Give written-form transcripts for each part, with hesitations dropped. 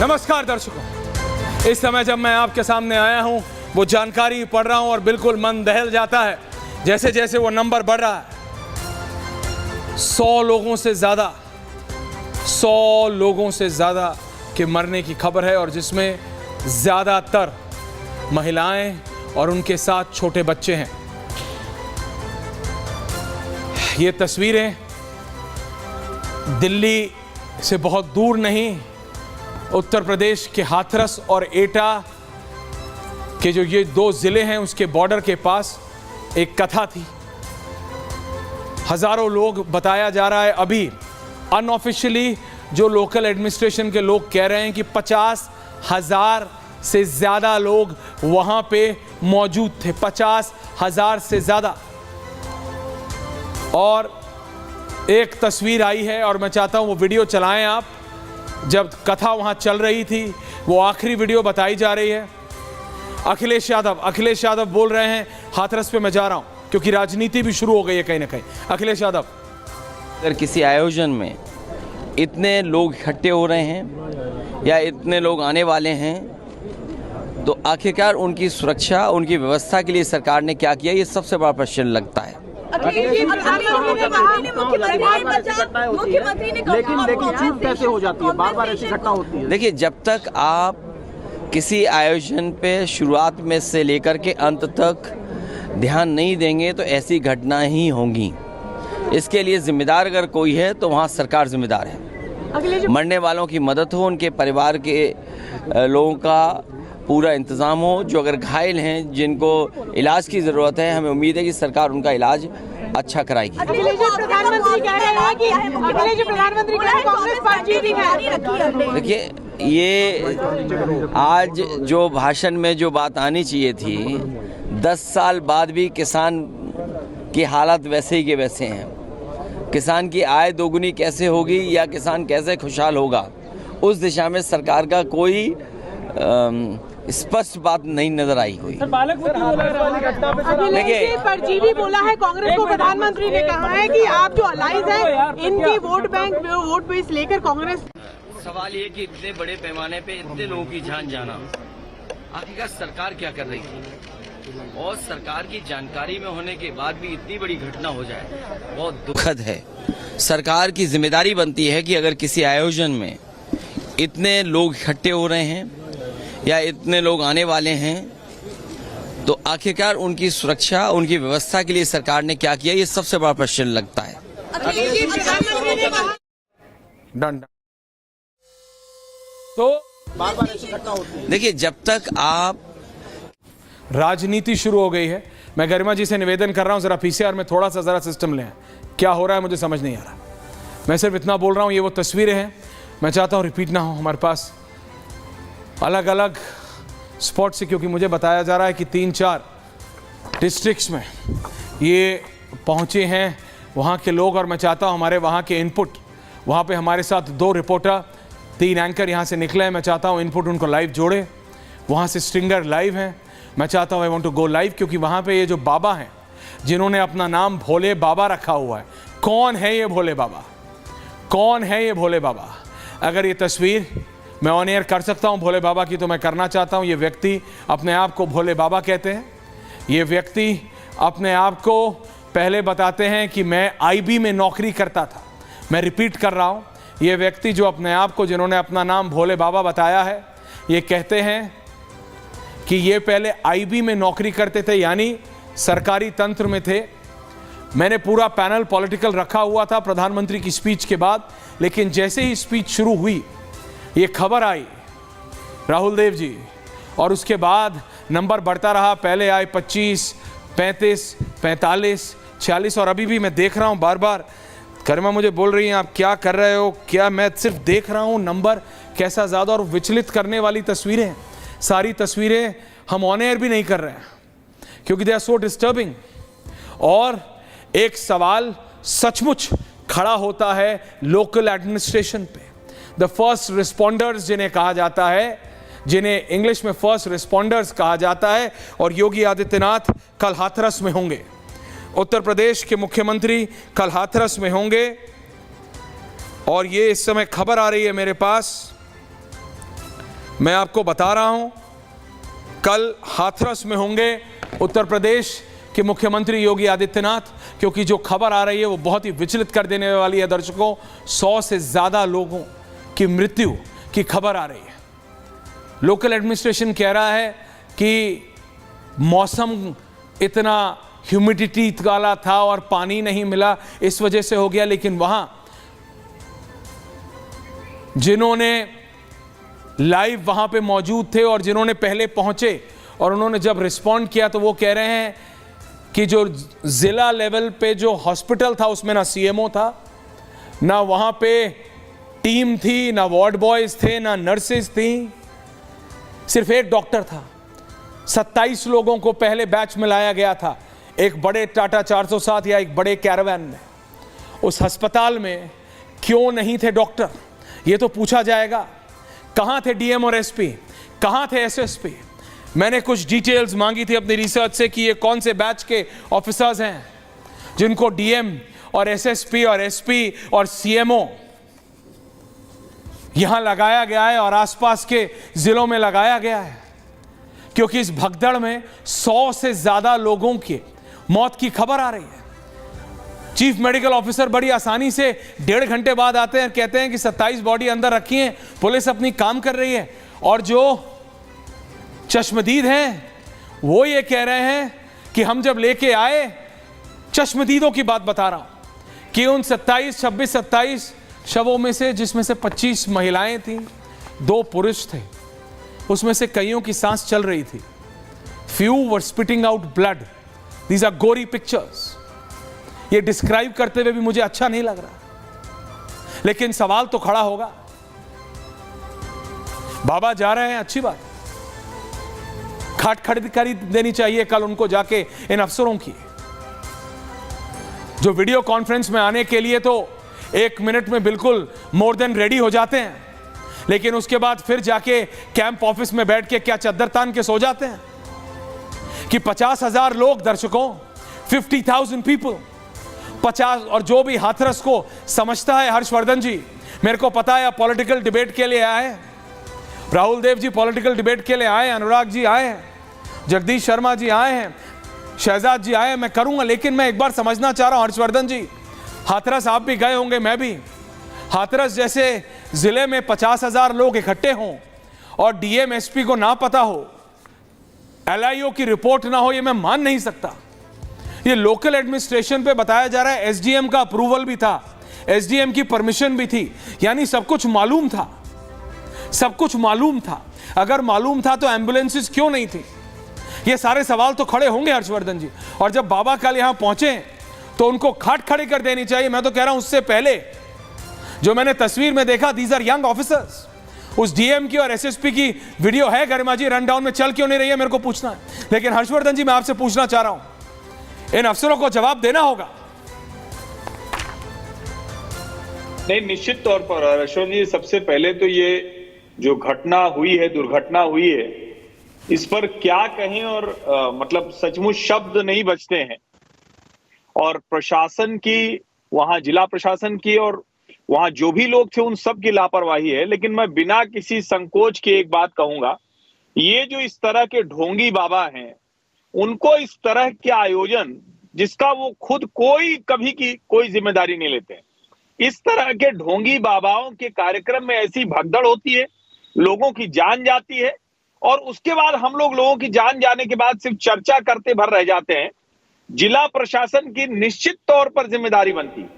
नमस्कार दर्शकों, इस समय जब मैं आपके सामने आया हूं वो जानकारी पढ़ रहा हूं और बिल्कुल मन दहल जाता है। जैसे जैसे वो नंबर बढ़ रहा है, 100 लोगों से ज्यादा के मरने की खबर है और जिसमें ज्यादातर महिलाएं और उनके साथ छोटे बच्चे हैं। ये तस्वीरें दिल्ली से बहुत दूर नहीं, उत्तर प्रदेश के हाथरस और एटा के जो ये 2 जिले हैं उसके बॉर्डर के पास एक कथा थी। हजारों लोग, बताया जा रहा है अभी अनऑफिशियली, जो लोकल एडमिनिस्ट्रेशन के लोग कह रहे हैं कि 50,000 से ज्यादा लोग वहां पे मौजूद थे, 50,000 से ज्यादा। और एक तस्वीर आई है और मैं चाहता हूं वो वीडियो चलाएं आप। जब कथा वहां चल रही थी, वो आखिरी वीडियो बताई जा रही है। अखिलेश यादव बोल रहे हैं हाथरस पे मैं जा रहा हूं क्योंकि राजनीति भी शुरू हो गई है कहीं ना कहीं। अखिलेश यादव, अगर किसी आयोजन में इतने लोग इकट्ठे हो रहे हैं या इतने लोग आने वाले हैं तो आखिरकार उनकी सुरक्षा, उनकी व्यवस्था के लिए सरकार ने क्या किया, ये सबसे बड़ा प्रश्न लगता है। लेकिन चूक कैसे हो जाती है, बार बार ऐसी घटना होती है। देखिए, जब तक आप किसी आयोजन पे शुरुआत में से लेकर के अंत तक ध्यान नहीं देंगे तो ऐसी घटना ही होंगी। इसके लिए जिम्मेदार अगर कोई है तो वहाँ सरकार जिम्मेदार है। मरने वालों की मदद हो, उनके परिवार के लोगों का पूरा इंतज़ाम हो। जो अगर घायल हैं, जिनको इलाज की ज़रूरत है, हमें उम्मीद है कि सरकार उनका इलाज अच्छा कराएगी। देखिए, ये आज जो भाषण में जो बात आनी चाहिए थी, 10 साल बाद भी किसान की हालत वैसे ही के वैसे हैं। किसान की आय दोगुनी कैसे होगी या किसान कैसे खुशहाल होगा, उस दिशा में सरकार का कोई स्पष्ट बात नहीं नजर आई हुई। देखिए, परजीवी बोला है कांग्रेस को। प्रधानमंत्री ने कहा है कि आप जो अलायंस है, इनकी वोट बेस लेकर कांग्रेस। सवाल ये कि इतने बड़े पैमाने पे इतने लोगों की जान जाना, आखिरकार सरकार क्या कर रही थी, और सरकार की जानकारी में होने के बाद भी इतनी बड़ी घटना हो जाए, बहुत दुखद है। सरकार की जिम्मेदारी बनती है कि अगर किसी आयोजन में इतने लोग इकट्ठे हो रहे हैं या इतने लोग आने वाले हैं तो आखिरकार उनकी सुरक्षा, उनकी व्यवस्था के लिए सरकार ने क्या किया, ये सबसे बड़ा प्रश्न लगता है। तो बार बार ऐसी घटना होती है। देखिए, जब तक आप राजनीति शुरू हो गई है। मैं गरिमा जी से निवेदन कर रहा हूं, जरा पीसीआर में थोड़ा सा जरा सिस्टम लें। क्या हो रहा है मुझे समझ नहीं आ रहा। मैं सिर्फ इतना बोल रहा हूं, ये वो तस्वीरें हैं, मैं चाहता हूं रिपीट ना हो हमारे पास अलग अलग स्पॉट से, क्योंकि मुझे बताया जा रहा है कि 3-4 डिस्ट्रिक्ट्स में ये पहुंचे हैं वहां के लोग। और मैं चाहता हूं हमारे वहां के इनपुट, वहां पे हमारे साथ 2 रिपोर्टर, 3 एंकर यहां से निकले हैं। मैं चाहता हूं इनपुट उनको लाइव जोड़े। वहां से स्ट्रिंगर लाइव हैं। मैं चाहता हूं I want to go live, क्योंकि वहां पे ये जो बाबा हैं जिन्होंने अपना नाम भोले बाबा रखा हुआ है, कौन है ये भोले बाबा, कौन है ये भोले बाबा। अगर ये तस्वीर मैं ऑन एयर कर सकता हूं भोले बाबा की तो मैं करना चाहता हूं। ये व्यक्ति अपने आप को भोले बाबा कहते हैं। ये व्यक्ति अपने आप को पहले बताते हैं कि मैं आईबी में नौकरी करता था। मैं रिपीट कर रहा हूं, ये व्यक्ति जो अपने आप को, जिन्होंने अपना नाम भोले बाबा बताया है, ये कहते हैं कि ये पहले आईबी में नौकरी करते थे, यानी सरकारी तंत्र में थे। मैंने पूरा पैनल पॉलिटिकल रखा हुआ था प्रधानमंत्री की स्पीच के बाद, लेकिन जैसे ही स्पीच शुरू हुई ये खबर आई राहुल देव जी, और उसके बाद नंबर बढ़ता रहा। पहले आए 25, 35, 45, 46 और अभी भी मैं देख रहा हूं बार बार गरिमा मुझे बोल रही हैं आप क्या कर रहे हो, क्या, मैं सिर्फ देख रहा हूं नंबर कैसा ज़्यादा, और विचलित करने वाली तस्वीरें हैं। सारी तस्वीरें हम ऑन एयर भी नहीं कर रहे हैं क्योंकि दे आर सो डिस्टर्बिंग। और एक सवाल सचमुच खड़ा होता है लोकल एडमिनिस्ट्रेशन पे। द फर्स्ट रिस्पॉन्डर्स जिन्हें कहा जाता है, जिन्हें इंग्लिश में फर्स्ट रिस्पॉन्डर्स कहा जाता है, और योगी आदित्यनाथ कल हाथरस में होंगे। उत्तर प्रदेश के मुख्यमंत्री कल हाथरस में होंगे। और ये इस समय खबर आ रही है मेरे पास मैं आपको बता रहा हूं, कल हाथरस में होंगे उत्तर प्रदेश के मुख्यमंत्री योगी आदित्यनाथ, क्योंकि जो खबर आ रही है वो बहुत ही विचलित कर देने वाली है दर्शकों। 100 से ज़्यादा लोगों की मृत्यु की खबर आ रही है। लोकल एडमिनिस्ट्रेशन कह रहा है कि मौसम इतना ह्यूमिडिटी वाला था और पानी नहीं मिला, इस वजह से हो गया। लेकिन वहां जिन्होंने लाइव वहां पे मौजूद थे और जिन्होंने पहले पहुंचे और उन्होंने जब रिस्पॉन्ड किया तो वो कह रहे हैं कि जो जिला लेवल पे जो हॉस्पिटल था उसमें ना सीएमओ था, ना वहां पे टीम थी, ना वार्ड बॉयज थे, ना नर्सेज थी, सिर्फ एक डॉक्टर था। 27 लोगों को पहले बैच में लाया गया था एक बड़े टाटा 407 या एक बड़े कैरावैन में। उस अस्पताल में क्यों नहीं थे डॉक्टर, ये तो पूछा जाएगा। कहां थे डीएम और एसपी, कहां थे एसएसपी? मैंने कुछ डिटेल्स मांगी थी अपनी रिसर्च से कि ये कौन से बैच के ऑफिसर्स हैं जिनको डीएम और एसएसपी और एसपी और सीएमओ यहां लगाया गया है और आसपास के जिलों में लगाया गया है, क्योंकि इस भगदड़ में 100 से ज्यादा लोगों की मौत की खबर आ रही है। चीफ मेडिकल ऑफिसर बड़ी आसानी से 1.5 घंटे बाद आते हैं, कहते हैं कि 27 बॉडी अंदर रखी है, पुलिस अपनी काम कर रही है। और जो चश्मदीद हैं वो ये कह रहे हैं कि हम जब लेके आए, चश्मदीदों की बात बता रहा हूं, कि उन 27 शवों में से, जिसमें से 25 महिलाएं थीं, 2 पुरुष थे, उसमें से कईयों की सांस चल रही थी। Few were spitting out blood. These are gory pictures. ये डिस्क्राइब करते हुए भी मुझे अच्छा नहीं लग रहा, लेकिन सवाल तो खड़ा होगा। बाबा जा रहे हैं, अच्छी बात, खाट खरीद देनी चाहिए कल उनको जाके इन अफसरों की। जो वीडियो कॉन्फ्रेंस में आने के लिए तो 1 मिनट में बिल्कुल मोर देन रेडी हो जाते हैं, लेकिन उसके बाद फिर जाके कैंप ऑफिस में बैठ के क्या चद्दर तान के सो जाते हैं कि 50,000 लोग, दर्शकों, 50,000 पीपल, 50। और जो भी हाथरस को समझता है, हर्षवर्धन जी, मेरे को पता है आप पॉलिटिकल डिबेट के लिए आए, राहुल देव जी पॉलिटिकल डिबेट के लिए आए, अनुराग जी आए हैं, जगदीश शर्मा जी आए हैं, शहजाद जी आए हैं, मैं करूंगा। लेकिन मैं एक बार समझना चाह रहा हूं, हर्षवर्धन जी, हाथरस आप भी गए होंगे, मैं भी। हाथरस जैसे जिले में 50,000 लोग इकट्ठे हों और डीएम एसपी को ना पता हो, एलआईओ की रिपोर्ट ना हो, ये मैं मान नहीं सकता। ये लोकल एडमिनिस्ट्रेशन पे बताया जा रहा है एसडीएम का अप्रूवल भी था, एसडीएम की परमिशन भी थी, यानी सब कुछ मालूम था, सब कुछ मालूम था। अगर मालूम था तो एम्बुलेंसेस क्यों नहीं थी? ये सारे सवाल तो खड़े होंगे हर्षवर्धन जी। और जब बाबा कल यहां पहुंचे तो उनको खाट खड़ी कर देनी चाहिए। मैं तो कह रहा हूं उससे पहले जो मैंने तस्वीर में देखा, दीज आर यंग ऑफिसर्स। उस डीएम की और एसएसपी की वीडियो है गरिमा जी, रन डाउन में चल क्यों नहीं रही है मेरे को पूछना है। लेकिन हर्षवर्धन जी, मैं आपसे पूछना चाह रहा हूं, इन अफसरों को जवाब देना होगा। नहीं, निश्चित तौर पर हर्षवर्धन जी, सबसे पहले तो ये जो घटना हुई है, दुर्घटना हुई है, इस पर क्या कहें और मतलब सचमुच शब्द नहीं बचते हैं। और प्रशासन की, वहां जिला प्रशासन की और वहां जो भी लोग थे उन सब की लापरवाही है। लेकिन मैं बिना किसी संकोच के एक बात कहूंगा, ये जो इस तरह के ढोंगी बाबा हैं, उनको इस तरह के आयोजन जिसका वो खुद कभी की कोई जिम्मेदारी नहीं लेते, इस तरह के ढोंगी बाबाओं के कार्यक्रम में ऐसी भगदड़ होती है, लोगों की जान जाती है और उसके बाद हम लोगों की जान जाने के बाद सिर्फ चर्चा करते भर रह जाते हैं। जिला प्रशासन की निश्चित तौर पर जिम्मेदारी बनती है,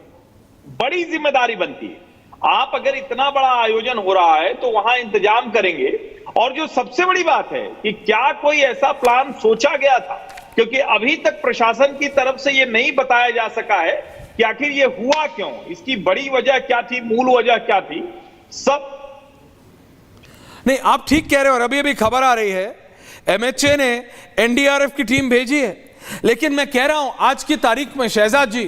बड़ी जिम्मेदारी बनती है। आप अगर इतना बड़ा आयोजन हो रहा है तो वहां इंतजाम करेंगे। और जो सबसे बड़ी बात है कि क्या कोई ऐसा प्लान सोचा गया था, क्योंकि अभी तक प्रशासन की तरफ से यह नहीं बताया जा सका है कि आखिर ये हुआ क्यों, इसकी बड़ी वजह क्या थी, मूल वजह क्या थी। सब नहीं, आप ठीक कह रहे हो। और अभी अभी खबर आ रही है एमएचए ने एनडीआरएफ की टीम भेजी है, लेकिन मैं कह रहा हूं आज की तारीख में शहजाद जी,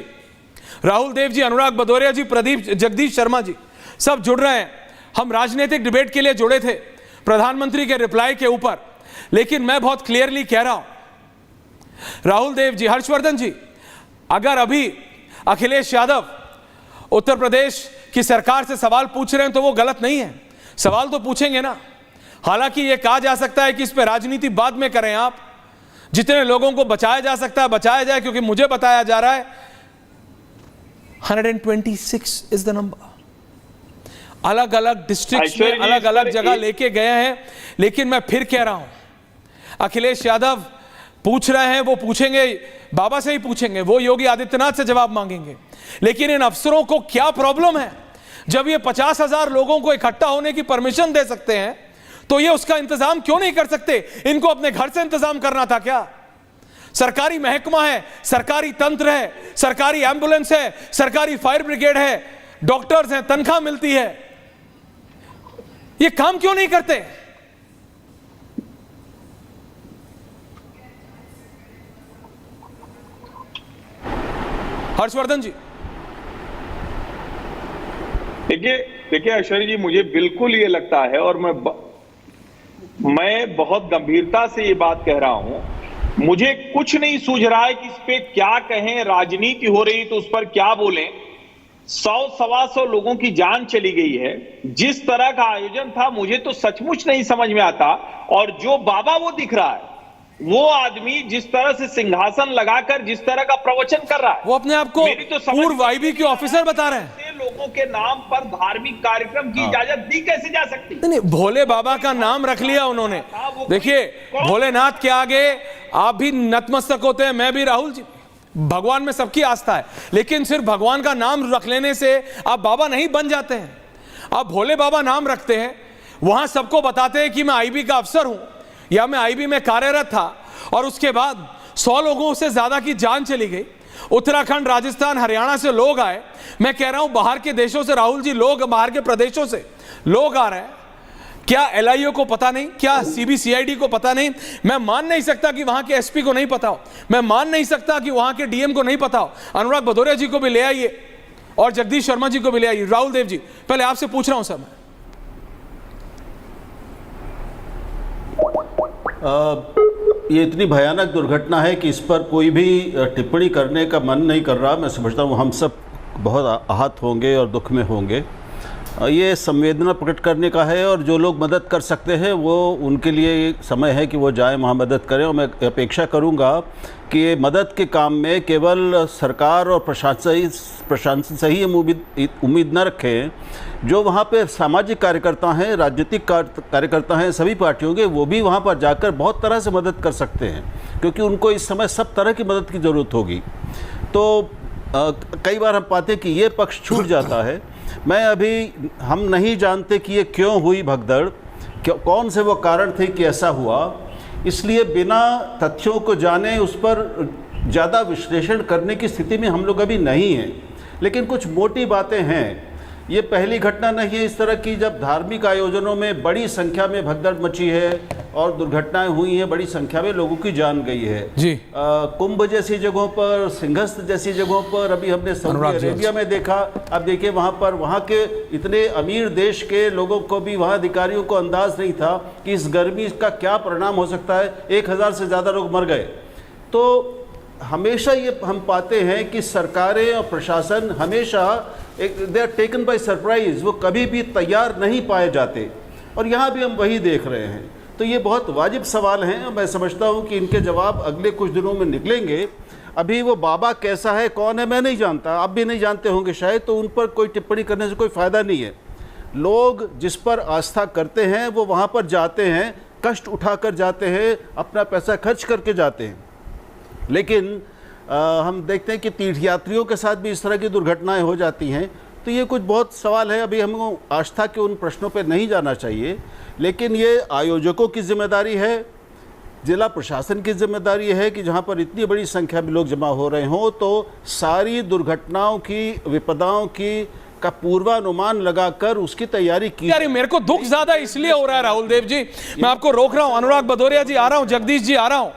राहुल देव जी, अनुराग भदौरिया जी, प्रदीप, जगदीश शर्मा जी, सब जुड़ रहे हैं। हम राजनीतिक डिबेट के लिए जुड़े थे प्रधानमंत्री के रिप्लाई के ऊपर, लेकिन मैं बहुत क्लियरली कह रहा हूं, राहुल देव जी, हर्षवर्धन जी, अगर अभी अखिलेश यादव उत्तर प्रदेश की सरकार से सवाल पूछ रहे हैं तो वो गलत नहीं है। सवाल तो पूछेंगे ना, हालांकि यह कहा जा सकता है कि इस पर राजनीति बाद में करें आप, जितने लोगों को बचाया जा सकता है बचाया जाए, क्योंकि मुझे बताया जा रहा है 126 इज द नंबर। अलग अलग डिस्ट्रिक्ट में अलग अलग जगह लेके गए हैं। लेकिन मैं फिर कह रहा हूं, अखिलेश यादव पूछ रहे हैं, वो पूछेंगे बाबा से ही पूछेंगे, वो योगी आदित्यनाथ से जवाब मांगेंगे। लेकिन इन अफसरों को क्या प्रॉब्लम है? जब ये 50,000 लोगों को इकट्ठा होने की परमिशन दे सकते हैं तो ये उसका इंतजाम क्यों नहीं कर सकते? इनको अपने घर से इंतजाम करना था क्या? सरकारी महकमा है, सरकारी तंत्र है, सरकारी एम्बुलेंस है, सरकारी फायर ब्रिगेड है, डॉक्टर्स हैं, तनख्वाह मिलती है, ये काम क्यों नहीं करते? हर्षवर्धन जी। देखिए ऐश्वर्या जी, मुझे बिल्कुल ये लगता है, और मैं बहुत गंभीरता से ये बात कह रहा हूं, मुझे कुछ नहीं सूझ रहा है कि इस पे क्या कहें। राजनीति हो रही तो उस पर क्या बोलें। 100-125 लोगों की जान चली गई है। जिस तरह का आयोजन था मुझे तो सचमुच नहीं समझ में आता। और जो बाबा वो दिख रहा है, वो आदमी जिस तरह से सिंहासन लगाकर जिस तरह का प्रवचन कर रहा है, वो अपने आप को मेरी तो समझ पूर्व आईबी के ऑफिसर बता रहे हैं। लोगों के नाम पर धार्मिक कार्यक्रम की इजाजत दी कैसे जा सकती? नहीं, भोले बाबा का नाम रख लिया उन्होंने। देखिए, भोलेनाथ के आगे आप भी नतमस्तक होते हैं, मैं भी, राहुल जी। भगवान में सबकी आस्था है, लेकिन सिर्फ भगवान का नाम रख लेने से आप बाबा नहीं बन जाते हैं। आप भोले बाबा नाम रखते हैं, वहां सबको बताते हैं कि मैं आईबी का अफसर हूं या मैं आईबी में कार्यरत था, और उसके बाद 100 लोगों से ज्यादा की जान चली गई। उत्तराखंड, राजस्थान, हरियाणा से लोग आए। मैं कह रहा हूं बाहर के देशों से, राहुल जी, लोग बाहर के प्रदेशों से लोग आ रहे हैं। क्या एलआईओ को पता नहीं? क्या सीबीसीआईडी को पता नहीं? मैं मान नहीं सकता कि वहां के एसपी को नहीं पता हो, मैं मान नहीं सकता कि वहां के डीएम को नहीं पता हो। अनुराग भदौरिया जी को भी ले आइए और जगदीश शर्मा जी को भी ले आइए। राहुल देव जी, पहले आपसे पूछ रहा हूं सर मैं। ये इतनी भयानक दुर्घटना है कि इस पर कोई भी टिप्पणी करने का मन नहीं कर रहा। मैं समझता हूँ हम सब बहुत आहत होंगे और दुख में होंगे। ये संवेदना प्रकट करने का है, और जो लोग मदद कर सकते हैं वो उनके लिए समय है कि वो जाएं वहाँ मदद करें। और मैं अपेक्षा करूँगा कि ये मदद के काम में केवल सरकार और प्रशासन से ही उम्मीद न रखें। जो वहाँ पे सामाजिक कार्यकर्ता हैं, राजनीतिक कार्यकर्ता हैं, सभी पार्टियों के, वो भी वहाँ पर जाकर बहुत तरह से मदद कर सकते हैं, क्योंकि उनको इस समय सब तरह की मदद की ज़रूरत होगी। तो कई बार हम पाते हैं कि ये पक्ष छूट जाता है। हम नहीं जानते कि ये क्यों हुई भगदड़, कौन से वो कारण थे कि ऐसा हुआ। इसलिए बिना तथ्यों को जाने उस पर ज़्यादा विश्लेषण करने की स्थिति में हम लोग अभी नहीं हैं। लेकिन कुछ मोटी बातें हैं। ये पहली घटना नहीं है इस तरह की जब धार्मिक आयोजनों में बड़ी संख्या में भगदड़ मची है और दुर्घटनाएं हुई हैं, बड़ी संख्या में लोगों की जान गई है जी। कुंभ जैसी जगहों पर, सिंहस्थ जैसी जगहों पर, अभी हमने सऊदी अरेबिया में देखा। अब देखिए वहाँ के इतने अमीर देश के लोगों को भी, वहाँ अधिकारियों को अंदाज नहीं था कि इस गर्मी का क्या परिणाम हो सकता है। 1000 से ज़्यादा लोग मर गए। तो हमेशा ये हम पाते हैं कि सरकारें और प्रशासन हमेशा they are taken by surprise, वो कभी भी तैयार नहीं पाए जाते। और यहाँ भी हम वही देख रहे हैं। तो ये बहुत वाजिब सवाल हैं। मैं समझता हूँ कि इनके जवाब अगले कुछ दिनों में निकलेंगे। अभी वो बाबा कैसा है, कौन है, मैं नहीं जानता, आप भी नहीं जानते होंगे शायद, तो उन पर कोई टिप्पणी करने से कोई फ़ायदा नहीं है। लोग जिस पर आस्था करते हैं वो वहाँ पर जाते हैं, कष्ट उठाकर जाते हैं, अपना पैसा खर्च करके जाते हैं। लेकिन हम देखते हैं कि तीर्थयात्रियों के साथ भी इस तरह की दुर्घटनाएं हो जाती हैं। तो ये कुछ बहुत सवाल है। अभी हमको आस्था के उन प्रश्नों पर नहीं जाना चाहिए, लेकिन ये आयोजकों की जिम्मेदारी है, जिला प्रशासन की जिम्मेदारी है कि जहाँ पर इतनी बड़ी संख्या में लोग जमा हो रहे हों तो सारी दुर्घटनाओं की, विपदाओं की का पूर्वानुमान लगाकर उसकी तैयारी की। यार मेरे को दुख ज्यादा इसलिए हो रहा है राहुल देव जी, मैं आपको रोक रहा हूं। अनुराग भदौरिया जी आ रहा हूं, जगदीश जी आ रहा हूं।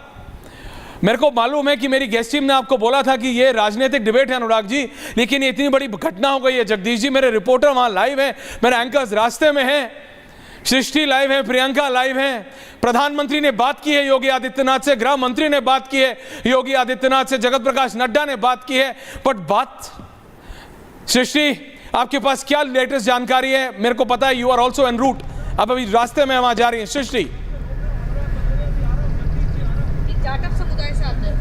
मेरे को मालूम है कि मेरी गेस्ट टीम ने आपको बोला था कि ये राजनीतिक डिबेट है अनुराग जी, लेकिन ये इतनी बड़ी घटना हो गई है। जगदीश जी, मेरे रिपोर्टर वहां लाइव हैं, मेरे एंकर्स रास्ते में हैं, सृष्टि लाइव है, प्रियंका लाइव है। प्रधानमंत्री ने बात की है योगी आदित्यनाथ से, गृह मंत्री ने बात की है योगी आदित्यनाथ से, जगत प्रकाश नड्डा ने बात की है। बट बात, सृष्टि आपके पास क्या लेटेस्ट जानकारी है? मेरे को पता है you are also en route अब अभी रास्ते में वहां जा रही हैं सृष्टि। जाटव समुदाय से आते हैं।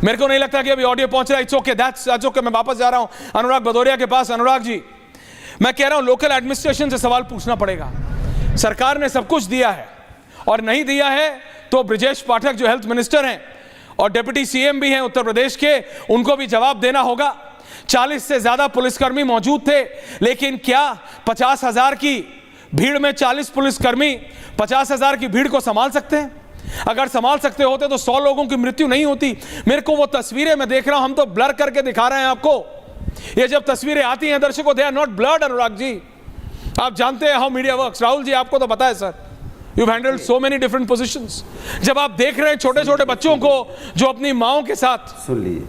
मेरे को नहीं लगता कि अभी ऑडियो पहुंच रहा है। It's okay, that's okay. मैं वापस जा रहा हूं अनुराग भदौरिया के पास। अनुराग जी, मैं कह रहा हूं लोकल एडमिनिस्ट्रेशन से सवाल पूछना पड़ेगा। सरकार ने सब कुछ दिया है, और नहीं दिया है तो ब्रिजेश पाठक जो हेल्थ मिनिस्टर हैं और डिप्टी सीएम भी हैं उत्तर प्रदेश के, उनको भी जवाब देना होगा। 40 से ज्यादा पुलिसकर्मी मौजूद थे, लेकिन क्या 50,000 की भीड़ में 40 पुलिसकर्मी 50,000 की भीड़ को संभाल सकते हैं? अगर संभाल सकते होते तो 100 लोगों की मृत्यु नहीं होती। मेरे को वो तस्वीरें मैं देख रहा हूं, हम तो ब्लर करके दिखा रहे हैं आपको। ये जब तस्वीरें आती हैं दर्शकों, दे are not blurred. Anurag ji, आप जानते हैं how media works. Rahul ji, आपको तो पता है sir, you handled so many different positions. जब आप देख रहे हैं छोटे छोटे बच्चों को जो अपनी माओं के साथ सुन लीजिए,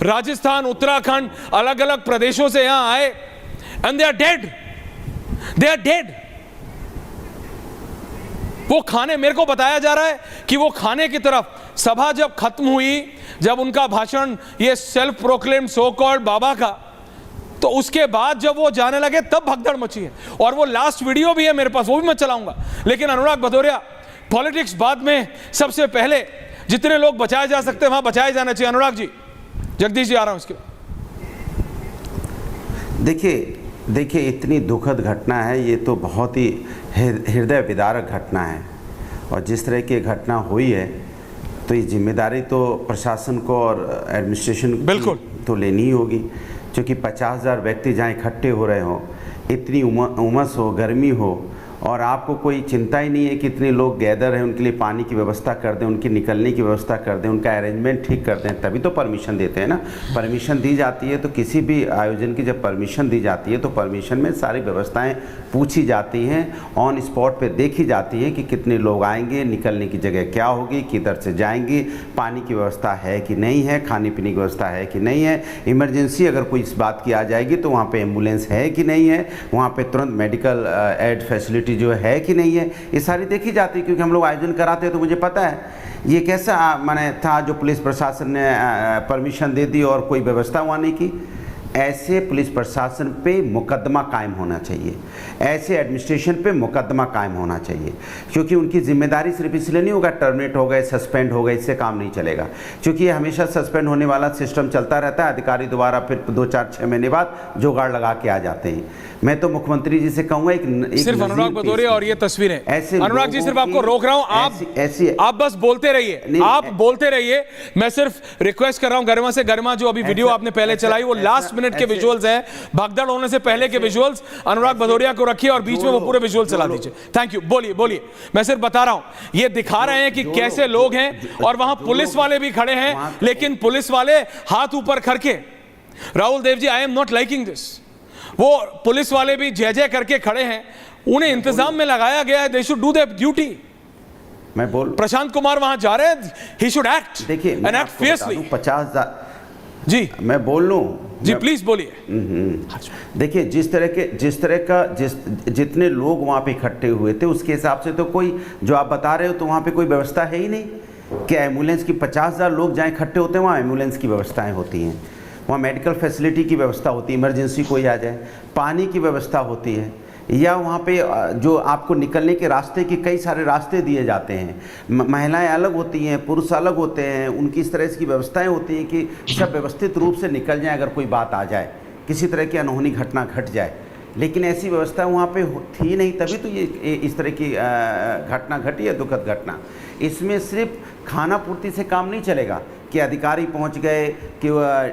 राजस्थान, उत्तराखंड, अलग अलग प्रदेशों से यहां आए, and they are dead, they are dead. वो खाने, मेरे को बताया जा रहा है कि वो खाने की तरफ, सभा जब खत्म हुई, जब उनका भाषण ये सेल्फ प्रोक्लेम्ड सो कॉल्ड बाबा का, तो उसके बाद जब वो जाने लगे तब भगदड़ मची है। और वो लास्ट वीडियो भी है मेरे पास, वो भी मैं चलाऊंगा। लेकिन अनुराग भदौरिया, पॉलिटिक्स बाद में, सबसे पहले जितने लोग बचाए जा सकते हैं वहां बचाए जाना चाहिए। अनुराग जी, जगदीश जी आ रहा हूं इसके। देखिए इतनी दुखद घटना है, ये तो बहुत ही हृदय विदारक घटना है। और जिस तरह की घटना हुई है तो ये जिम्मेदारी तो प्रशासन को और एडमिनिस्ट्रेशन बिल्कुल तो लेनी ही होगी, क्योंकि 50,000 व्यक्ति जहाँ इकट्ठे हो रहे हो, इतनी उमस हो, गर्मी हो, और आपको कोई चिंता ही नहीं है कि इतने लोग गैदर हैं, उनके लिए पानी की व्यवस्था कर दें, उनकी निकलने की व्यवस्था कर दें, उनका अरेंजमेंट ठीक कर दें, तभी तो परमिशन देते हैं ना। परमिशन दी जाती है तो किसी भी आयोजन की जब परमिशन दी जाती है तो परमिशन में सारी व्यवस्थाएं पूछी जाती हैं, ऑन स्पॉट पे देखी जाती हैं कि कितने लोग आएंगे, निकलने की जगह क्या होगी, किधर से जाएंगे, पानी की व्यवस्था है कि नहीं है, खाने पीने की व्यवस्था है कि नहीं है, इमरजेंसी अगर कोई इस बात की आ जाएगी तो वहाँ पर एम्बुलेंस है कि नहीं है, वहाँ पर तुरंत मेडिकल एड फैसिलिटी जो है कि नहीं है, ये सारी देखी जाती है। क्योंकि हम लोग आयोजन कराते हैं तो मुझे पता है ये कैसा माने था जो पुलिस प्रशासन ने परमिशन दे दी और कोई व्यवस्था वहाँ नहीं की। ऐसे पुलिस प्रशासन पे मुकदमा कायम होना चाहिए, ऐसे एडमिनिस्ट्रेशन पे मुकदमा कायम होना चाहिए, क्योंकि उनकी जिम्मेदारी सिर्फ इसलिए नहीं होगा टर्मिनेट हो गए, सस्पेंड हो गए, इससे काम नहीं चलेगा। क्योंकि ये हमेशा सस्पेंड होने वाला सिस्टम चलता रहता है, अधिकारी दोबारा फिर 2-4-6 महीने बाद जुगाड़ लगा के आ जाते हैं। मैं तो मुख्यमंत्री जी से कहूंगा एक सिर्फ अनुराग भदौरिया और ये तस्वीरें, ऐसे अनुराग जी सिर्फ आपको रोक रहा हूं, आप बस बोलते रहिए, आप बोलते रहिए। मैं सिर्फ रिक्वेस्ट कर रहा हूं गरिमा से, गरिमा जो अभी वीडियो आपने पहले चलाई वो लास्ट मिनट के विजुअल्स हैं, भगदड़ होने से पहले के विजुअल्स, अनुराग भदौरिया को रखिए और बीच में वो पूरे विजुअल चला दीजिए। थैंक यू, बोलिए बोलिए। मैं सिर्फ बता रहा हूं, ये दिखा रहे हैं कि कैसे लोग हैं, और वहां पुलिस वाले भी खड़े हैं, लेकिन पुलिस वाले हाथ ऊपर करके, Rahul Dev ji, I am not liking this, वो पुलिस वाले भी जय जय करके खड़े हैं, उन्हें इंतजाम में लगाया गया है, they should do their duty. मैं बोल, प्रशांत कुमार वहां जा रहे हैं, ही शुड एक्ट, देखिए एंड एक्ट फियर्सली। 50,000 जी, मैं बोल लूं जी, प्लीज बोलिए। देखिए जितने लोग वहाँ पे इकट्ठे हुए थे उसके हिसाब से तो कोई, जो आप बता रहे हो तो वहाँ पे कोई व्यवस्था है ही नहीं कि एम्बुलेंस की 50,000 लोग जहाँ इकट्ठे होते हैं वहाँ एम्बुलेंस की व्यवस्थाएं होती हैं, वहाँ मेडिकल फैसिलिटी की व्यवस्था होती है, इमरजेंसी कोई आ जाए, पानी की व्यवस्था होती है, या वहाँ पे जो आपको निकलने के रास्ते की कई सारे रास्ते दिए जाते हैं, महिलाएं अलग होती हैं, पुरुष अलग होते हैं, उनकी इस तरह की व्यवस्थाएं होती हैं कि सब व्यवस्थित रूप से निकल जाए अगर कोई बात आ जाए, किसी तरह की अनहोनी घटना घट जाए। लेकिन ऐसी व्यवस्था वहाँ पे थी नहीं, तभी तो ये इस तरह की घटना घटी है, दुखद घटना। इसमें सिर्फ खाना पूर्ति से काम नहीं चलेगा कि अधिकारी पहुंच गए, कि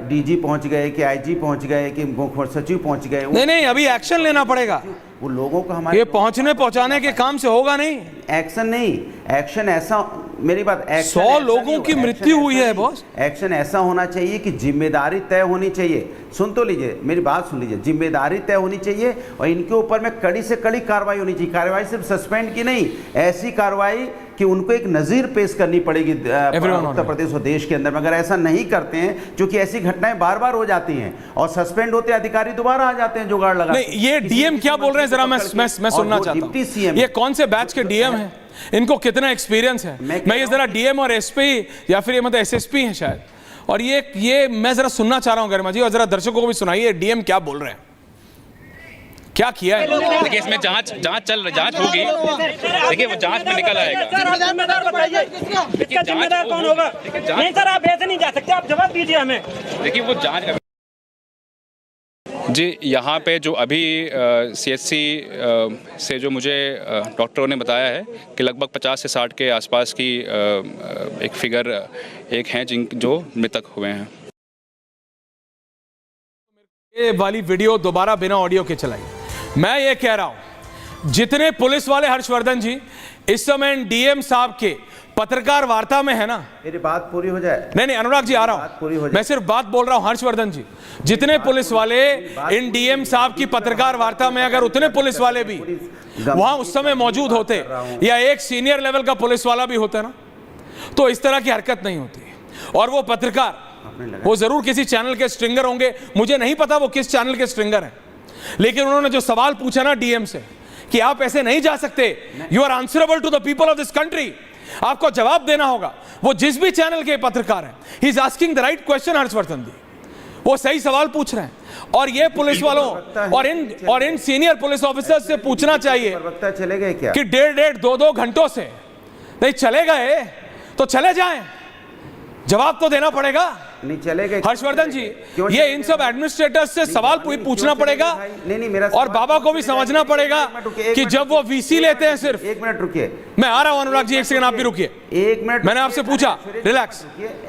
डीजी पहुंच गए, कि आईजी पहुंच गए, कि मुख्य सचिव पहुंच गए। नहीं, अभी एक्शन लेना पड़ेगा। वो लोगों को हमारे ये पहुंचाने के काम से होगा नहीं। एक्शन नहीं, एक्शन ऐसा, मेरी बात, 100 लोगों की मृत्यु हुई है बॉस। एक्शन ऐसा होना चाहिए कि जिम्मेदारी तय होनी चाहिए। सुन तो लीजिए, मेरी बात सुन लीजिए, जिम्मेदारी तय होनी चाहिए और इनके ऊपर में कड़ी से कड़ी कार्रवाई होनी चाहिए। कार्रवाई सिर्फ सस्पेंड की नहीं, ऐसी कार्रवाई कि उनको एक नज़ीर पेश करनी पड़ेगी उत्तर प्रदेश और देश के अंदर में। अगर ऐसा नहीं करते हैं, क्योंकि ऐसी घटनाएं बार बार हो जाती हैं और सस्पेंड होते अधिकारी दोबारा आ जाते हैं जुगाड़ लगा। नहीं, ये डीएम क्या बोल रहे हैं जरा मैं सुनना चाहता हूं। ये कौन से बैच के डीएम हैं, इनको कितना एक्सपीरियंस है? मैं ये जरा डीएम और एसपी या फिर ये मतलब एसएसपी हैं शायद, और ये मैं जरा सुनना चाह रहा हूं गरिमा जी, और जरा दर्शकों को भी सुनाइए डीएम क्या बोल रहे हैं। क्या किया है? देखिए इसमें जांच होगी। देखिए वो जांच में निकल आएगा। इसका जिम्मेदार कौन होगा? नहीं सर, आप ऐसे नहीं जा सकते, आप जवाब दीजिए हमें। देखिए वो जांच जी, यहाँ पे जो अभी CHC से जो मुझे डॉक्टरों ने बताया है कि लगभग 50 से 60 के आसपास की एक फिगर हैं जो मृतक हुए हैं। ये वाली वीडियो दोबारा बिना ऑडियो के चलाई। मैं ये कह रहा हूं, जितने पुलिस वाले हर्षवर्धन जी इस समय डीएम साहब के पत्रकार वार्ता में है ना, मेरी बात पूरी हो जाए। नहीं अनुराग जी आ रहा हूं, मैं सिर्फ बात बोल रहा हूं। हर्षवर्धन जी, जितने पुलिस वाले इन डीएम साहब की पत्रकार वार्ता में, अगर उतने पुलिस वाले भी वहां उस समय मौजूद होते या एक सीनियर लेवल का पुलिस वाला भी होता ना, तो इस तरह की हरकत नहीं होती। और वो पत्रकार, वो जरूर किसी चैनल के स्ट्रिंगर होंगे, मुझे नहीं पता वो किस चैनल के स्ट्रिंगर हैं, लेकिन उन्होंने जो सवाल पूछा ना डीएम से कि आप ऐसे नहीं जा सकते, you are answerable to the people of this country, आपको जवाब देना होगा। वो जिस भी चैनल के पत्रकार हैं, he is asking the right question. Harshvardhan ji वो सही सवाल पूछ रहे हैं, और ये पुलिस वालों और इन सीनियर पुलिस ऑफिसर्स से पूछना चाहिए चले गए क्या कि 1.5 2 घंटों से नहीं चले गए तो चले जाएं, जवाब तो देना पड़ेगा। नहीं चले गए हर्षवर्धन जी, ये इन सब एडमिनिस्ट्रेटर्स से सवाल पूछना पड़ेगा। नहीं मेरा और बाबा को भी समझना पड़ेगा कि जब वो वीसी लेते हैं, सिर्फ 1 मिनट रुकिए, मैं आ रहा हूं अनुराग जी, 1 सेकंड आप भी रुकिए। 1 मिनट मैंने आपसे पूछा, रिलैक्स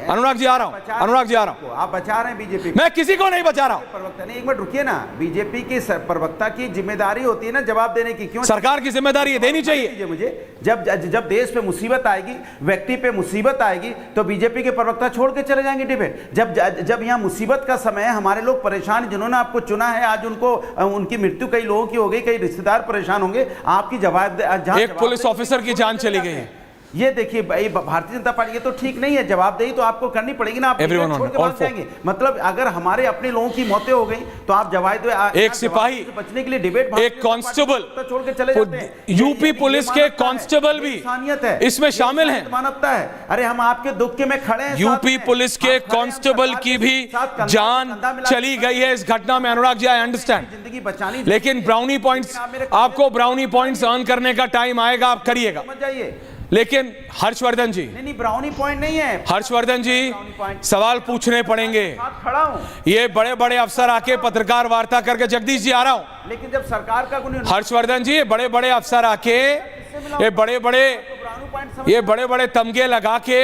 अनुराग जी, आ रहा हूं, अनुराग जी आ रहा हूं। आप बचा रहे हैं बीजेपी, मैं किसी को नहीं बचा रहा हूं। प्रवक्ता नहीं, 1 मिनट रुकिए ना, बीजेपी की प्रवक्ता की जिम्मेदारी होती है ना जवाब देने की। क्यों सरकार की जिम्मेदारी देनी चाहिए मुझे? जब देश पे मुसीबत आएगी, व्यक्ति पे मुसीबत आएगी, तो बीजेपी के प्रवक्ता छोड़ के चले जाएंगे डिबेट। जब यहाँ मुसीबत का समय है, हमारे लोग परेशान, जिन्होंने आपको चुना है, आज उनकी मृत्यु कई लोगों की हो गई, कई रिश्तेदार परेशान होंगे, आपकी जवाब एक पुलिस ऑफिसर की जान चली गई है। ये देखिए भारतीय जनता पार्टी, ये तो ठीक नहीं है, जवाबदेही तो आपको करनी पड़ेगी ना। आप छोड़ के भाग जाएंगे, मतलब अगर हमारे अपने लोगों की मौतें हो गई तो आप जवाब, एक सिपाही बचने के लिए डिबेट, एक कांस्टेबल छोड़ के चले जाते हैं। यूपी पुलिस के कांस्टेबल भी इसमें शामिल हैं, मानवता है। अरे हम आपके दुख के में खड़े हैं। यूपी पुलिस के कांस्टेबल की भी जान चली गई है इस घटना में। अनुराग जी, आई अंडरस्टैंड, जिंदगी बचानी, लेकिन ब्राउनी पॉइंट्स, आपको ब्राउनी पॉइंट्स अर्न करने का टाइम आएगा, आप करिएगा। लेकिन हर्षवर्धन जी, नहीं ब्राउनी पॉइंट नहीं है। हर्षवर्धन जी, सवाल पूछने पड़ेंगे। खड़ा हूं, ये बड़े बड़े अफसर आके पत्रकार वार्ता करके, जगदीश जी आ रहा हूं, लेकिन जब सरकार का हर्षवर्धन जी, ये बड़े बड़े अफसर आके, ये बड़े बड़े तमगे लगा के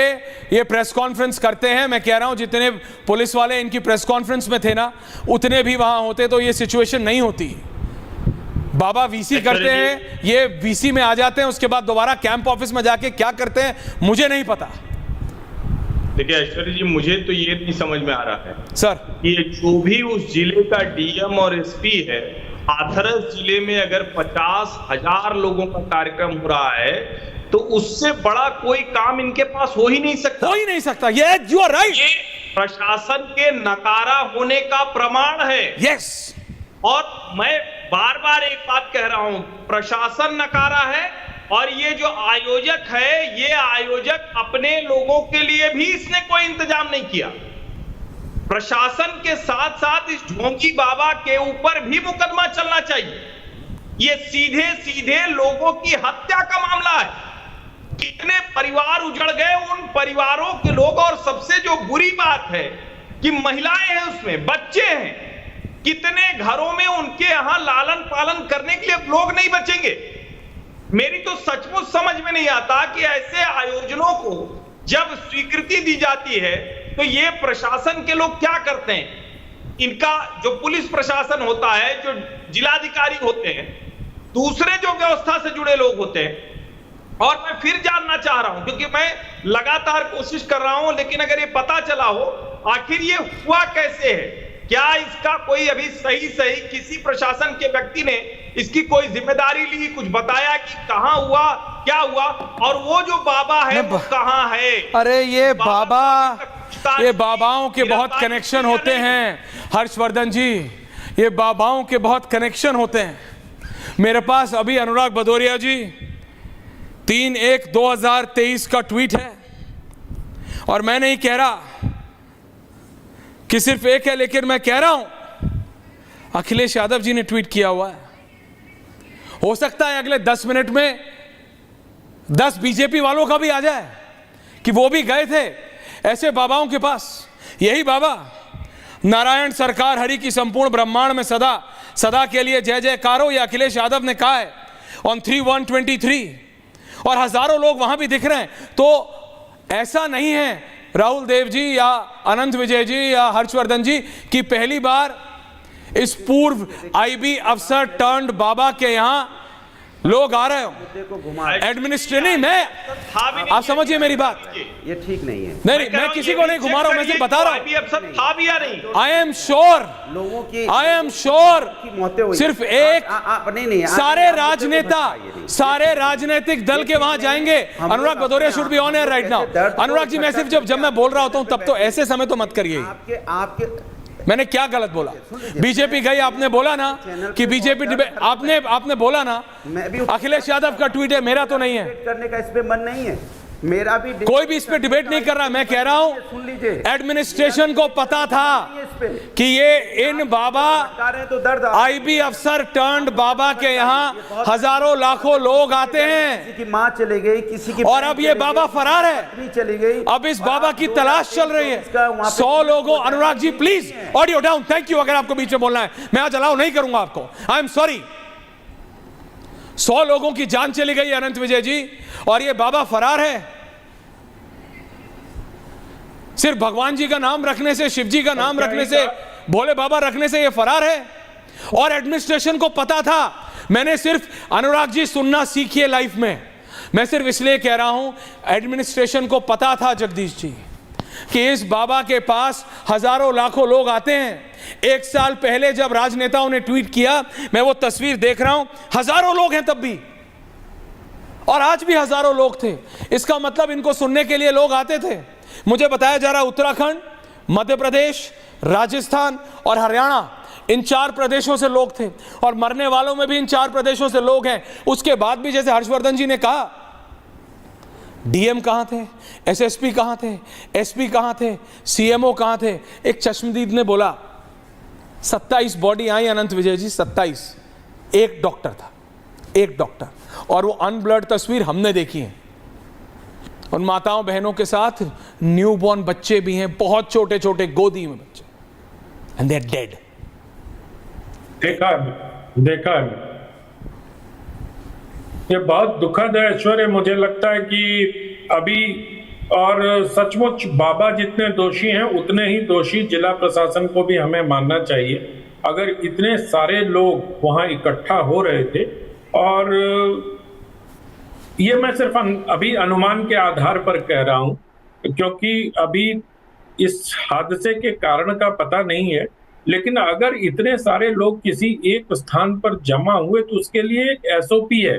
ये प्रेस कॉन्फ्रेंस करते हैं। मैं कह रहा हूं, जितने पुलिस वाले इनकी प्रेस कॉन्फ्रेंस में थे ना, उतने भी वहां होते तो ये सिचुएशन नहीं होती। बाबा वीसी करते हैं, ये वीसी में आ जाते हैं, उसके बाद दोबारा कैंप ऑफिस में जाके क्या करते हैं मुझे नहीं पता। देखिए ऐश्वर्य जी, मुझे तो ये नहीं समझ में आ रहा है सर कि जो भी उस जिले का डीएम और एसपी है, हाथरस जिले में अगर 50,000 लोगों का कार्यक्रम हो रहा है, तो उससे बड़ा कोई काम इनके पास हो ही नहीं सकता। ये यू आर राइट, ये प्रशासन के नकारा होने का प्रमाण है। यस, और मैं बार बार एक बात कह रहा हूं, प्रशासन नकारा है, और ये जो आयोजक है, ये आयोजक अपने लोगों के लिए भी इसने कोई इंतजाम नहीं किया। प्रशासन के साथ साथ इस ढोंगी बाबा के ऊपर भी मुकदमा चलना चाहिए। ये सीधे सीधे लोगों की हत्या का मामला है। कितने परिवार उजड़ गए, उन परिवारों के लोग, और सबसे जो बुरी बात है कि महिलाएं हैं उसमें, बच्चे हैं, कितने घरों में उनके यहां लालन पालन करने के लिए लोग नहीं बचेंगे। मेरी तो सचमुच समझ में नहीं आता कि ऐसे आयोजनों को जब स्वीकृति दी जाती है तो ये प्रशासन के लोग क्या करते हैं। इनका जो पुलिस प्रशासन होता है, जो जिलाधिकारी होते हैं, दूसरे जो व्यवस्था से जुड़े लोग होते हैं, और मैं फिर जानना चाह रहा हूं, क्योंकि मैं लगातार कोशिश कर रहा हूं, लेकिन अगर ये पता चला हो आखिर ये हुआ कैसे है, क्या इसका कोई अभी सही किसी प्रशासन के व्यक्ति ने इसकी कोई जिम्मेदारी ली, कुछ बताया कि कहां हुआ, क्या हुआ, और वो जो बाबा है वो कहां है। अरे ये बाबाओं के बहुत कनेक्शन होते हैं हर्षवर्धन जी, ये बाबाओं के बहुत कनेक्शन होते हैं। मेरे पास अभी अनुराग भदौरिया जी 3/1/2023 का ट्वीट है, और मैं नहीं कह रहा कि सिर्फ एक है, लेकिन मैं कह रहा हूं अखिलेश यादव जी ने ट्वीट किया हुआ है। हो सकता है अगले 10 मिनट में 10 बीजेपी वालों का भी आ जाए कि वो भी गए थे ऐसे बाबाओं के पास। यही बाबा नारायण सरकार हरि की संपूर्ण ब्रह्मांड में सदा सदा के लिए जय जयकारो, ये अखिलेश यादव ने कहा है ऑन 3/1/23, और हजारों लोग वहां भी दिख रहे हैं। तो ऐसा नहीं है राहुल देव जी या अनंत विजय जी या हर्षवर्धन जी कि पहली बार इस पूर्व आईबी अफसर टर्न्ड बाबा के यहां लोग आ रहे हो। एडमिनिस्ट्रेटिव में आप समझिए मेरी बात, ये ठीक नहीं है। नहीं मैं किसी को नहीं घुमा रहा हूं, मैं सिर्फ बता रहा हूं। आई एम श्योर, लोगों की आई एम श्योर मौतें हुई। सिर्फ एक नहीं, सारे राजनेता, सारे राजनीतिक दल के वहां जाएंगे। Anurag Bhadauria should be on air right now. Anurag ji मैं सिर्फ जब मैं बोल रहा होता हूं तब तो ऐसे समय तो मत करिए। आपके मैंने क्या गलत बोला? बीजेपी गई, आपने बोला ना कि बीजेपी आपने बोला ना अखिलेश यादव का ट्वीट है, मेरा तो नहीं है। करने का इस पे मन नहीं है मेरा भी, कोई भी इस पे डिबेट नहीं कर रहा। मैं कह रहा हूं सुन लीजिए, एडमिनिस्ट्रेशन को पता था कि ये इन बाबा तो दर्द आईबी अफसर टर्न्ड बाबा के यहाँ हजारों लाखों लोग आते हैं। किसी की माँ चली गई, किसी की, और अब ये बाबा फरार है, चली गई। अब इस बाबा की तलाश चल रही है। 100 लोगों, Anurag ji please audio down, thank you. अगर आपको बीच में बोलना है मैं आज अलाउ नहीं करूंगा आपको, आई एम सॉरी। 100 लोगों की जान चली गई अनंत विजय जी, और ये बाबा फरार है। सिर्फ भगवान जी का नाम रखने से, शिव जी का नाम रखने से, भोले बाबा रखने से ये फरार है। और एडमिनिस्ट्रेशन को पता था। मैंने सिर्फ, अनुराग जी सुनना सीखिए लाइफ में, मैं सिर्फ इसलिए कह रहा हूं एडमिनिस्ट्रेशन को पता था जगदीश जी कि इस बाबा के पास हजारों लाखों लोग आते हैं। 1 साल पहले जब राजनेताओं ने ट्वीट किया, मैं वो तस्वीर देख रहा हूं, हजारों लोग हैं तब भी, और आज भी हजारों लोग थे। इसका मतलब इनको सुनने के लिए लोग आते थे। मुझे बताया जा रहा है उत्तराखंड, मध्य प्रदेश, राजस्थान और हरियाणा, इन 4 प्रदेशों से लोग थे, और मरने वालों में भी इन 4 प्रदेशों से लोग हैं। उसके बाद भी जैसे हर्षवर्धन जी ने कहा, डीएम कहां थे, एसएसपी कहां थे, एसपी कहां थे, सीएमओ कहां थे? एक चश्मदीद ने बोला 27 बॉडी आई अनंत विजय जी, 27, एक डॉक्टर था, एक डॉक्टर, और वो अनब्लर्ड तस्वीर हमने देखी है। उन माताओं बहनों के साथ न्यूबॉर्न बच्चे भी हैं, बहुत छोटे छोटे गोदी में बच्चे, एंड दे आर डेड। देखा है। ये बहुत दुखद है ऐश्वर्य। मुझे लगता है कि अभी, और सचमुच बाबा जितने दोषी हैं उतने ही दोषी जिला प्रशासन को भी हमें मानना चाहिए। अगर इतने सारे लोग वहां इकट्ठा हो रहे थे, और ये मैं सिर्फ अभी अनुमान के आधार पर कह रहा हूं, क्योंकि अभी इस हादसे के कारण का पता नहीं है, लेकिन अगर इतने सारे लोग किसी एक स्थान पर जमा हुए तो उसके लिए एक एसओपी है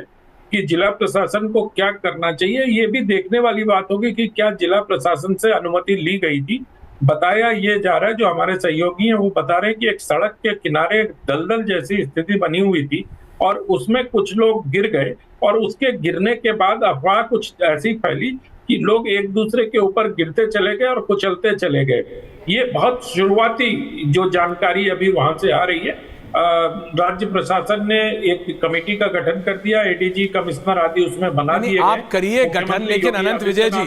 कि जिला प्रशासन को क्या करना चाहिए। ये भी देखने वाली बात होगी कि क्या जिला प्रशासन से अनुमति ली गई थी। बताया ये जा रहा है, जो हमारे सहयोगी हैं वो बता रहे हैं कि एक सड़क के किनारे एक दलदल जैसी स्थिति बनी हुई थी, और उसमें कुछ लोग गिर गए, और उसके गिरने के बाद अफवाह कुछ ऐसी फैली कि लोग एक दूसरे के ऊपर गिरते चले गए और कुचलते चले गए। ये बहुत शुरुआती जो जानकारी अभी वहां से आ रही है। राज्य प्रशासन ने एक कमेटी का गठन कर दिया, एडीजी, कमिश्नर आदि उसमें बना दिए। आप करिए गठन, लेकिन अनंत विजय जी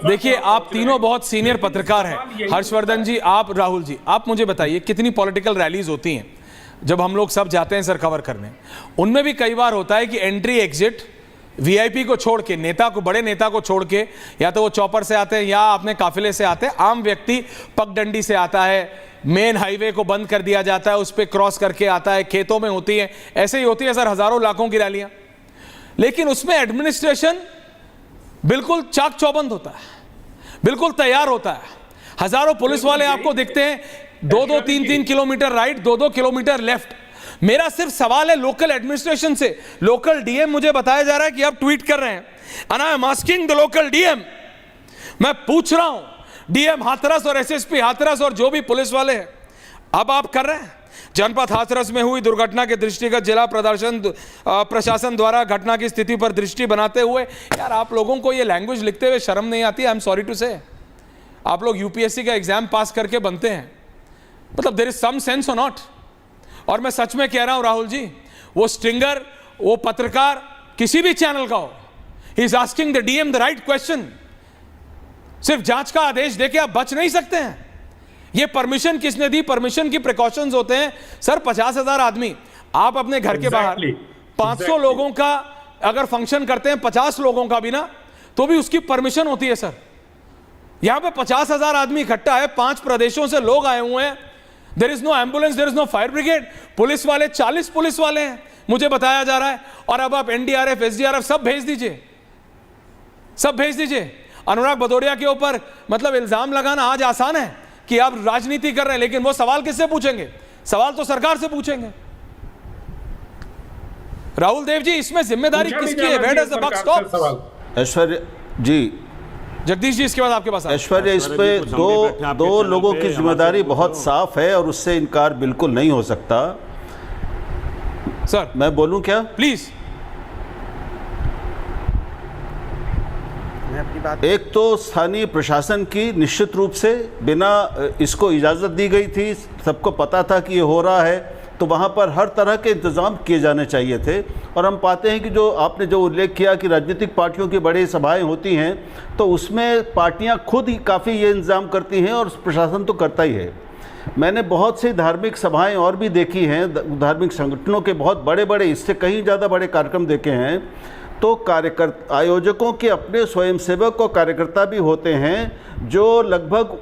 देखिए, आप तीनों बहुत सीनियर पत्रकार हैं, हर्षवर्धन जी, आप, राहुल जी, आप मुझे बताइए कितनी पॉलिटिकल रैलीज होती हैं जब हम लोग सब जाते हैं सर कवर करने? उनमें भी कई बार होता है कि एंट्री एग्जिट वीआईपी को छोड़ के, नेता को, बड़े नेता को छोड़ के, या तो वो चॉपर से आते हैं या अपने काफिले से आते हैं, आम व्यक्ति पगडंडी से आता है, मेन हाईवे को बंद कर दिया जाता है, उस पर क्रॉस करके आता है, खेतों में होती है, ऐसे ही होती है सर हजारों लाखों की रैलियां। लेकिन उसमें एडमिनिस्ट्रेशन बिल्कुल चाक चौबंद होता है, बिल्कुल तैयार होता है। हजारों पुलिस वाले आपको दिखते हैं, 2-2, 3-3 किलोमीटर राइट, 2-2 किलोमीटर लेफ्ट। मेरा सिर्फ सवाल है लोकल एडमिनिस्ट्रेशन से। लोकल डीएम, मुझे बताया जा रहा है कि आप ट्वीट कर रहे हैं, and I am asking the local DM, मैं पूछ रहा हूं डीएम हाथरस और एसएसपी हाथरस और जो भी पुलिस वाले हैं, अब आप कर रहे हैं? जनपद हाथरस में हुई दुर्घटना के दृष्टिगत जिला प्रशासन द्वारा घटना की स्थिति पर दृष्टि बनाते हुए, यार आप लोगों को ये लैंग्वेज लिखते हुए शर्म नहीं आती? आई एम सॉरी टू से, आप लोग यूपीएससी का एग्जाम पास करके बनते हैं, मतलब देयर इज सम सेंस और नॉट। और मैं सच में कह रहा हूं राहुल जी, वो स्टिंगर वो पत्रकार किसी भी चैनल का हो, ही is asking the DM the right question. सिर्फ जांच का आदेश देके आप बच नहीं सकते हैं। ये परमिशन किसने दी? परमिशन की प्रिकॉशंस होते हैं सर। 50,000 आदमी आप अपने घर के बाहर 500 लोगों का अगर फंक्शन करते हैं, 50 लोगों का भी ना, तो भी उसकी परमिशन होती है सर। यहां पे 50,000 आदमी इकट्ठा है, 5 प्रदेशों से लोग आए हुए हैं। There is no ambulance, there is no fire brigade. Police वाले 40 पुलिस वाले हैं मुझे बताया जा रहा है, और अब आप एनडीआरएफ, एसडीआरएफ सब भेज दीजिए, सब भेज दीजिए। अनुराग भदौरिया के ऊपर मतलब इल्जाम लगाना आज आसान है कि आप राजनीति कर रहे हैं, लेकिन वो सवाल किससे पूछेंगे? सवाल तो सरकार से पूछेंगे। राहुल देव जी, इसमें जिम्मेदारी किसकी है? Where does the buck stop? Aishwarya ji, Jagdish ji, इसके बाद आपके पास ऐश्वर्या, इस पे दो लोगों की जिम्मेदारी बहुत साफ है और उससे इनकार बिल्कुल नहीं हो सकता। सर मैं बोलूं क्या? प्लीज। एक तो स्थानीय प्रशासन की निश्चित रूप से बिना इसको इजाज़त दी गई थी, सबको पता था कि ये हो रहा है, तो वहाँ पर हर तरह के इंतज़ाम किए जाने चाहिए थे। और हम पाते हैं कि जो आपने जो उल्लेख किया कि राजनीतिक पार्टियों की बड़ी सभाएं होती हैं, तो उसमें पार्टियां खुद ही काफ़ी ये इंतज़ाम करती हैं और प्रशासन तो करता ही है। मैंने बहुत सी धार्मिक सभाएं और भी देखी हैं, धार्मिक संगठनों के बहुत बड़े बड़े, इससे कहीं ज़्यादा बड़े कार्यक्रम देखे हैं, तो कार्यकर्ता आयोजकों के अपने स्वयंसेवक और कार्यकर्ता भी होते हैं जो लगभग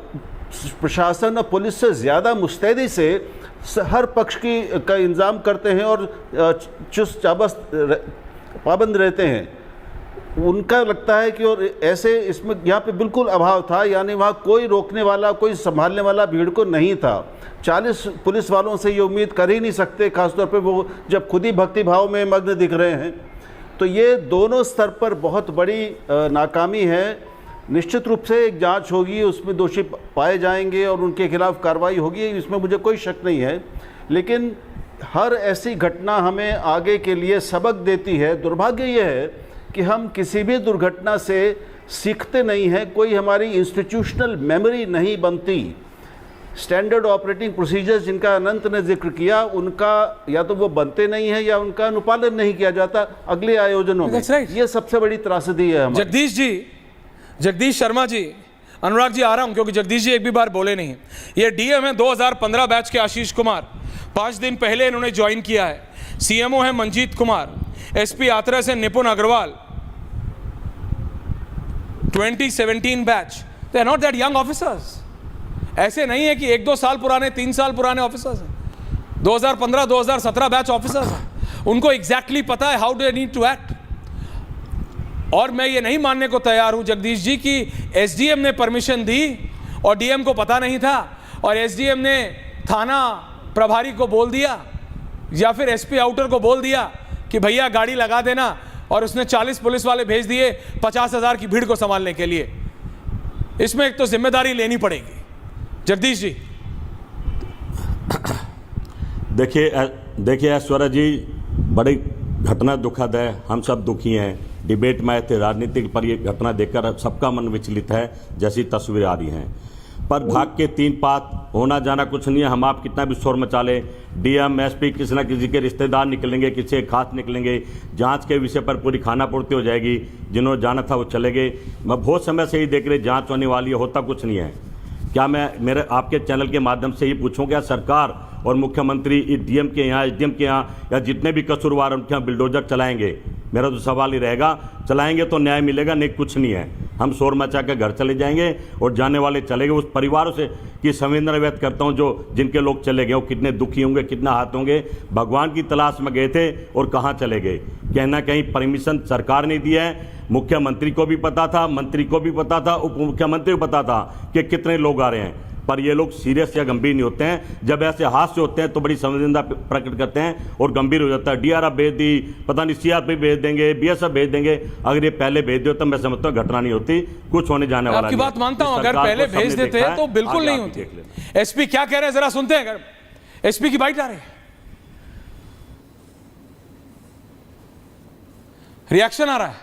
प्रशासन और पुलिस से ज़्यादा मुस्तैदी से हर पक्ष का इंतज़ाम करते हैं और चुस्त चाबस्त पाबंद रहते हैं। उनका लगता है कि और ऐसे इसमें यहाँ पे बिल्कुल अभाव था, यानी वहाँ कोई रोकने वाला, कोई संभालने वाला भीड़ को नहीं था। 40 पुलिस वालों से ये उम्मीद कर ही नहीं सकते, खासतौर पे वो जब खुद ही भक्ति भाव में मग्न दिख रहे हैं। तो ये दोनों स्तर पर बहुत बड़ी नाकामी है। निश्चित रूप से एक जांच होगी, उसमें दोषी पाए जाएंगे और उनके खिलाफ कार्रवाई होगी, इसमें मुझे कोई शक नहीं है। लेकिन हर ऐसी घटना हमें आगे के लिए सबक देती है। दुर्भाग्य ये है कि हम किसी भी दुर्घटना से सीखते नहीं हैं, कोई हमारी इंस्टीट्यूशनल मेमोरी नहीं बनती। स्टैंडर्ड ऑपरेटिंग प्रोसीजर्स जिनका अनंत ने जिक्र किया, उनका या तो वो बनते नहीं है या उनका अनुपालन नहीं किया जाता अगले आयोजनों में। ये सबसे बड़ी त्रासदी है हमारी। जगदीश जी, जगदीश शर्मा जी, अनुराग जी आ रहा हूं क्योंकि जगदीश जी एक भी बार बोले नहीं। ये डीएम है 2015 बैच के आशीष कुमार, 5 दिन पहले इन्होंने ज्वाइन किया है। सीएमओ है मंजीत कुमार, एसपी हाथरस है Nipun Agrawal, 2017 batch. They are not that young officers. ऐसे नहीं है कि 1-2 साल पुराने, 3 साल पुराने ऑफिसर्स हैं। 2015-2017 बैच ऑफिसर्स हैं। उनको एग्जैक्टली पता है how do they need to act. और मैं ये नहीं मानने को तैयार हूं जगदीश जी कि एसडीएम ने परमिशन दी और डीएम को पता नहीं था, और एसडीएम ने थाना प्रभारी को बोल दिया या फिर एसपी आउटर को बोल दिया कि भैया गाड़ी लगा देना, और उसने 40 पुलिस वाले भेज दिए 50,000 की भीड़ को संभालने के लिए। इसमें एक तो जिम्मेदारी लेनी पड़ेगी। जगदीश जी, देखिए ऐश्वर्या जी, बड़ी घटना दुखद है, हम सब दुखी हैं। डिबेट में आए थे राजनीतिक, पर ये घटना देखकर सबका मन विचलित है जैसी तस्वीरें आ रही हैं। पर भाग के 3 पात, होना जाना कुछ नहीं है। हम आप कितना भी शोर मचा लें, डीएम एसपी किसी न किसी के रिश्तेदार निकलेंगे, किसी के खास निकलेंगे, जांच के विषय पर पूरी खानापूर्ति हो जाएगी। जिन्होंने जाना था वो चले गए। मैं बहुत समय से ही देख रहे जांच होने वाली है, होता कुछ नहीं है। क्या मैं मेरे आपके चैनल के माध्यम से ही पूछूं, क्या सरकार और मुख्यमंत्री डीएम के यहाँ, एसडीएम के यहाँ, या जितने भी कसूरवार उनके यहाँ बिल्डोजर चलाएंगे? मेरा तो सवाल ही रहेगा, चलाएंगे तो न्याय मिलेगा, नहीं कुछ नहीं है। हम शोर मचा के घर चले जाएंगे और जाने वाले चले गए। उस परिवारों से की संवेदना व्यक्त करता हूँ जो जिनके लोग चले गए, वो कितने दुखी होंगे, कितना हाथ होंगे। भगवान की तलाश में गए थे और कहाँ चले गए। कहीं ना कहीं परमिशन सरकार ने दिया है। मुख्यमंत्री को भी पता था, मंत्री को भी पता था, उप मुख्यमंत्री को पता था कि कितने लोग आ रहे हैं, पर ये लोग सीरियस या गंभीर नहीं होते हैं। जब ऐसे हादसे होते हैं तो बड़ी संवेदना प्रकट करते हैं और गंभीर हो जाता है। डीआरएफ भेज दी, पता नहीं सीआरपी भेज देंगे, बीएसएफ भेज देंगे। अगर ये पहले भेज दे तो मैं समझता हूँ घटना नहीं होती, कुछ होने जाने वाला आपकी बात मानता हूं, अगर पहले भेज देते तो बिल्कुल नहीं होती। एसपी क्या कह रहे हैं जरा सुनते हैं। एसपी की बाइट आ रही है, रिएक्शन आ रहा है।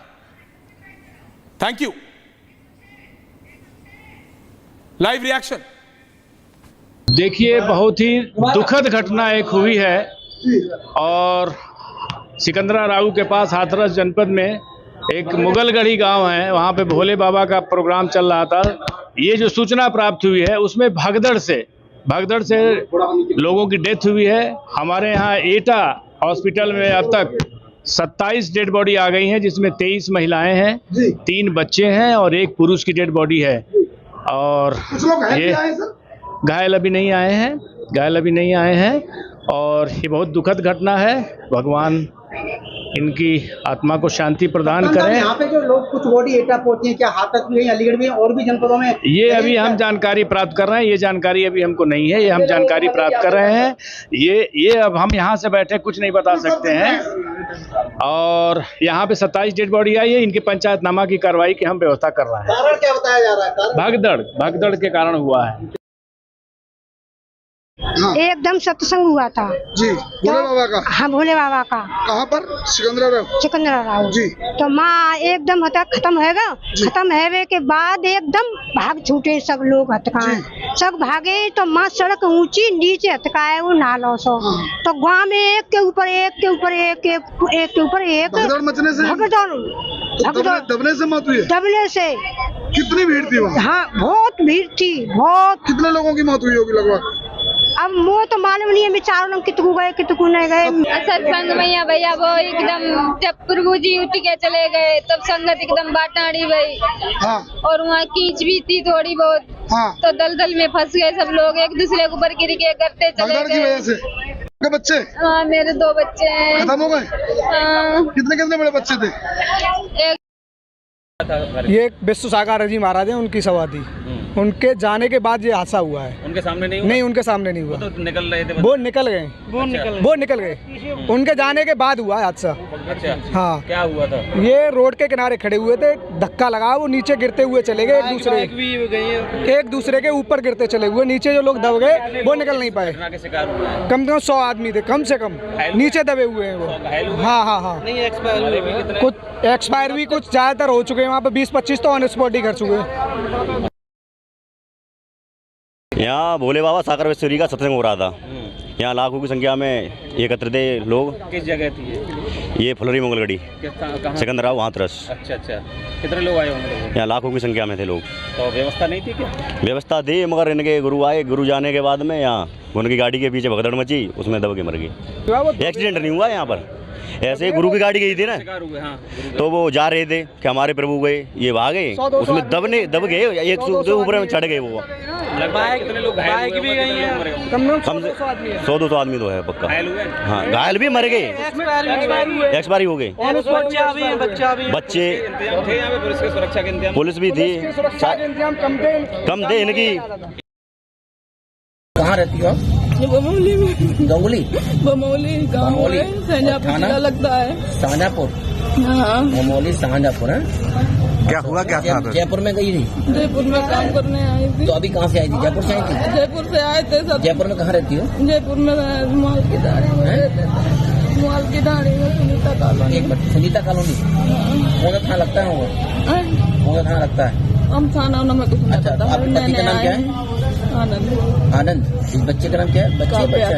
Thank you, live reaction. देखिए, बहुत ही दुखद घटना एक हुई है और सिकंदरा राव के पास हाथरस जनपद में एक मुगलगढ़ी गांव है, वहां पे भोले बाबा का प्रोग्राम चल रहा था। ये जो सूचना प्राप्त हुई है उसमें भगदड़ से लोगों की डेथ हुई है। हमारे यहाँ एटा हॉस्पिटल में अब तक 27 डेड बॉडी आ गई हैं, जिसमें 23 महिलाएं हैं, 3 बच्चे हैं और 1 पुरुष की डेड बॉडी है। और ये घायल अभी नहीं आए हैं और ये बहुत दुखद घटना है। भगवान इनकी आत्मा को शांति प्रदान करें। यहाँ पे जो लोग कुछ बॉडी एटा पहुंची है, क्या हाथरस में, अलीगढ़ में और भी जनपदों में? ये अभी हम जानकारी प्राप्त कर रहे हैं, ये जानकारी अभी हमको नहीं है, ये हम जानकारी प्राप्त कर रहे हैं। ये अब हम यहाँ से बैठे कुछ नहीं बता सकते हैं। और यहाँ पे 27 डेड बॉडी आई है, इनकी पंचायतनामा की कार्रवाई की हम व्यवस्था कर रहे हैं। कारण क्या बताया जा रहा है? भगदड़ के कारण हुआ है। एकदम सत्संग हुआ था जी, भोले बाबा का। हाँ, भोले बाबा का। कहाँ पर? सिकंदरा राव जी। तो माँ एकदम खत्म है के बाद एकदम भाग छूटे सब लोग, हतकाए सब भागे। तो माँ सड़क ऊंची नीचे हतकाए वो नालों सो। तो गाँव में एक के ऊपर एक मचने से दबने से मौत हुई है। दबने से। कितनी भीड़ थी वहाँ? हाँ, बहुत भीड़ थी, बहुत। कितने लोगों की मौत हुई होगी लगभग? अब वो तो मालूम नहीं है, चारों लोग कितकू गए कितकू नहीं गए। सत्संग में भैया वो एकदम जब प्रभु जी उठ के चले गए तब संगत एकदम बाटाड़ी गई। हाँ। और वहाँ कीच भी थी थोड़ी बहुत। हाँ। तो दलदल में फंस गए सब लोग, एक दूसरे के ऊपर गिर के करते चले गए। बच्चे? हाँ, मेरे 2 बच्चे हैं। खत्म हो गए? कितने बड़े बच्चे थे? ये विश्व सागर जी महाराज हैं, उनकी समाधि। उनके जाने के बाद ये हादसा हुआ है। उनके सामने नहीं हुआ? नहीं, उनके सामने नहीं हुआ। वो तो निकल रहे थे। वो निकल गए। उनके जाने के बाद हुआ है हादसा। अच्छा। हाँ। क्या हुआ था? ये रोड के किनारे खड़े हुए थे, धक्का लगा, वो नीचे गिरते हुए चले गए। एक दूसरे के ऊपर गिरते चले हुए, नीचे जो लोग दब गए वो निकल नहीं पाए। कम से कम 100 आदमी थे, कम से कम नीचे दबे हुए हैं वो। हाँ। कुछ एक्सपायर भी कुछ ज्यादातर हो चुके हैं, वहाँ पे 20-25 तो ऑन स्पॉट ही कर चुके हैं। यहाँ भोले बाबा साकर वेश्वरी का सत्संग हो रहा था। यहाँ लाखों की संख्या में एकत्रित थे लोग। किस जगह थी ये फुलरी मुगलगढ़ी, सिकंदरा हाथरस। अच्छा। कितने लोग आए होंगे? यहाँ लाखों की संख्या में थे लोग। तो व्यवस्था नहीं थी क्या? व्यवस्था थी, मगर इनके गुरु आए, गुरु जाने के बाद में यहाँ उनकी गाड़ी के पीछे भगदड़ मची, उसमें दब के मर गए। एक्सीडेंट नहीं हुआ यहाँ पर, ऐसे ही गुरु की गाड़ी गई थी ना, तो वो जा रहे थे कि हमारे प्रभु गए, ये भागे, उसमें दब गए, एक ऊपर में चढ़ गए। वो कितने लोग घायल भी गए हैं? कम से 100-200 आदमी तो है पक्का। हाँ, घायल भी मर गए, एक्सपायरी हो गए। बच्चे, पुलिस भी थी, कम थे इनकी। कहाँ रहती हो आप? बमौली गाँव है, शाहजहाँपुर जिला लगता है। शाहजहाँपुर? हाँ। बमौली शाहजहाँपुर है। क्या हुआ, क्या था? जयपुर में गई थी? जयपुर में काम करने आई थी। तो अभी कहाँ से आई थी? जयपुर से आई थी? जयपुर से आए थे सब। जयपुर में कहाँ रहती हो? जयपुर में माल की दाढ़ी में सुनीता कॉलोनी। एक मिनट, सुनीता कॉलोनी कौन थाना लगता है? कौन थाना लगता है? हम थाना में कुछ नहीं पता। आपके पति का नाम क्या है? आनंद। इस बच्चे का नाम क्या है? काव्या।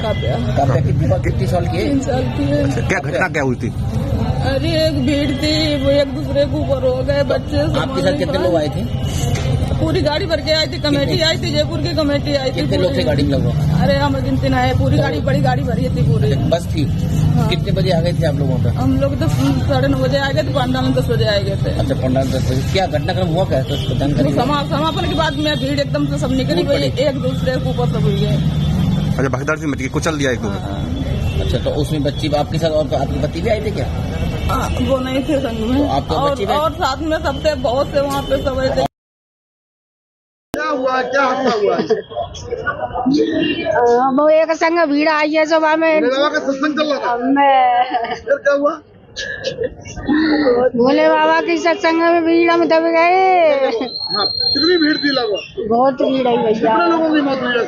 कितनी साल की है? 3 साल की है। क्या घटना क्या हुई थी? अरे एक भीड़ थी, वो एक दूसरे के ऊपर हो गए बच्चे। आपके साथ कितने लोग आए थे? पूरी गाड़ी भर के आई थी, कमेटी आई थी, जयपुर की कमेटी आई थी। कितने लोग थे गाड़ी में लगभग? अरे हम गिनती ना है, पूरी गाड़ी, बड़ी गाड़ी भरी थी पूरी। बस थी? कितने बजे आ गए थे आप लोगों का? हम लोग तो 9:30 बजे आ गए थे, पंडाल में 10 बजे आ गए थे। अच्छा, पंडाल 10 बजे। क्या घटनाक्रम हुआ क्या? तो समापन के बाद में भीड़ एकदम से सब निकली गई, एक दूसरे के ऊपर सब हुई है। अच्छा, भगदड़ से मच गई, कुचल दिया एक दो। अच्छा, तो उसमें बच्ची आपके साथ और आपके पति भी आए थे क्या? वो नहीं थे संग में। तो आपके बच्चे भी? और साथ में सब थे, बहुत से वहाँ पे सब थे। क्या हुआ, क्या हादसा हुआ? वो एक संग भीड़ आई है सुबह में। सत्संग चल रहा था, फिर क्या हुआ? भोले बाबा की सत्संग में भीड़ में दब गए। कितनी भीड़ थी लगभग? बहुत भीड़ है भैया। कितने लोगों की मौत हुई है?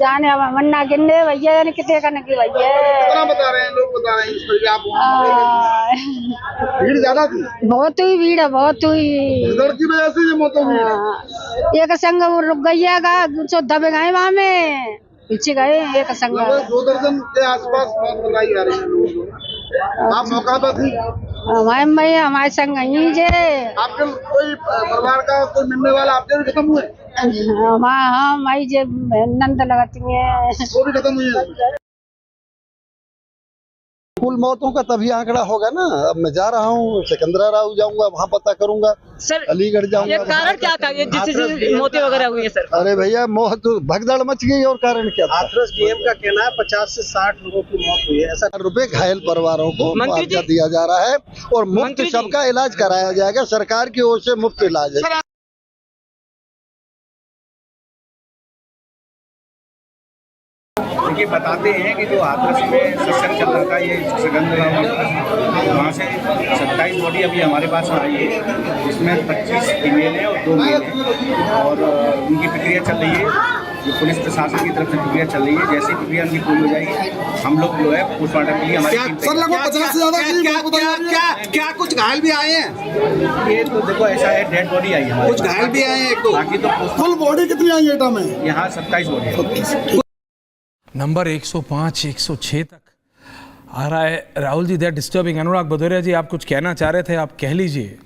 जाने अब मन्ना गिनने भैया, कितने करने की भैया। कितना बता रहे हैं लोग, बता रहे हैं इस पर आप? भीड़ ज्यादा थी? बहुत हुई भीड़ है, बहुत हुई। भगदड़ की वजह से ये मौत हुई। एक संग वो रुक गई है, दब गए वहाँ में, पीछे गए एक संग। 2 दर्जन के आसपास मौत बताई जा रही है लोगों को। आप मौका पर थी? हमारे संग यहीं जे आपके कोई परिवार का कोई मिलने वाला आपके भी खत्म हुए? हाँ माई जे नंद लगाती है वो भी खत्म हुई है। कुल मौतों का तभी आंकड़ा होगा ना। अब मैं जा रहा हूँ सिकंदरा राव जाऊंगा, वहाँ पता करूंगा, सर अलीगढ़ जाऊंगा। ये कारण क्या था, ये जिससे मौतें वगैरह हुई है सर? अरे भैया मौत भगदड़ मच गई और कारण क्या था? हाथरस डीएम का कहना है 50 से 60 लोगों की मौत हुई है। ऐसा रुपए घायल परिवारों को मुआवजा दिया जा रहा है और मुफ्त सबका इलाज कराया जाएगा। सरकार की ओर से मुफ्त इलाज है। देखिए बताते हैं कि जो हाथरस में सत्संग चल रहा था, ये सिकंदरा वहाँ से 27 बॉडी अभी हमारे पास आई है, जिसमें 25 फीमेल है और 2 मेल है और उनकी प्रक्रिया चल रही है। जो पुलिस प्रशासन की तरफ से प्रक्रिया चल रही है, जैसी प्रक्रिया उनकी पूरी हो जाएगी हम लोग जो है पोस्टमार्टम के लिए हमारी सर लगभग 50 से ज्यादा क्या कुछ घायल भी आए हैं? ये तो देखो ऐसा है, डेड बॉडी आई है, कुछ घायल भी आए हैं एक दो, बाकी तो फुल बॉडी कितनी आई एटा में? यहाँ 27 बॉडी है। नंबर 105 106 तक आ रहा है। Rahul ji, that disturbing. अनुराग भदौरिया जी, आप कुछ कहना चाह रहे थे, आप कह लीजिए,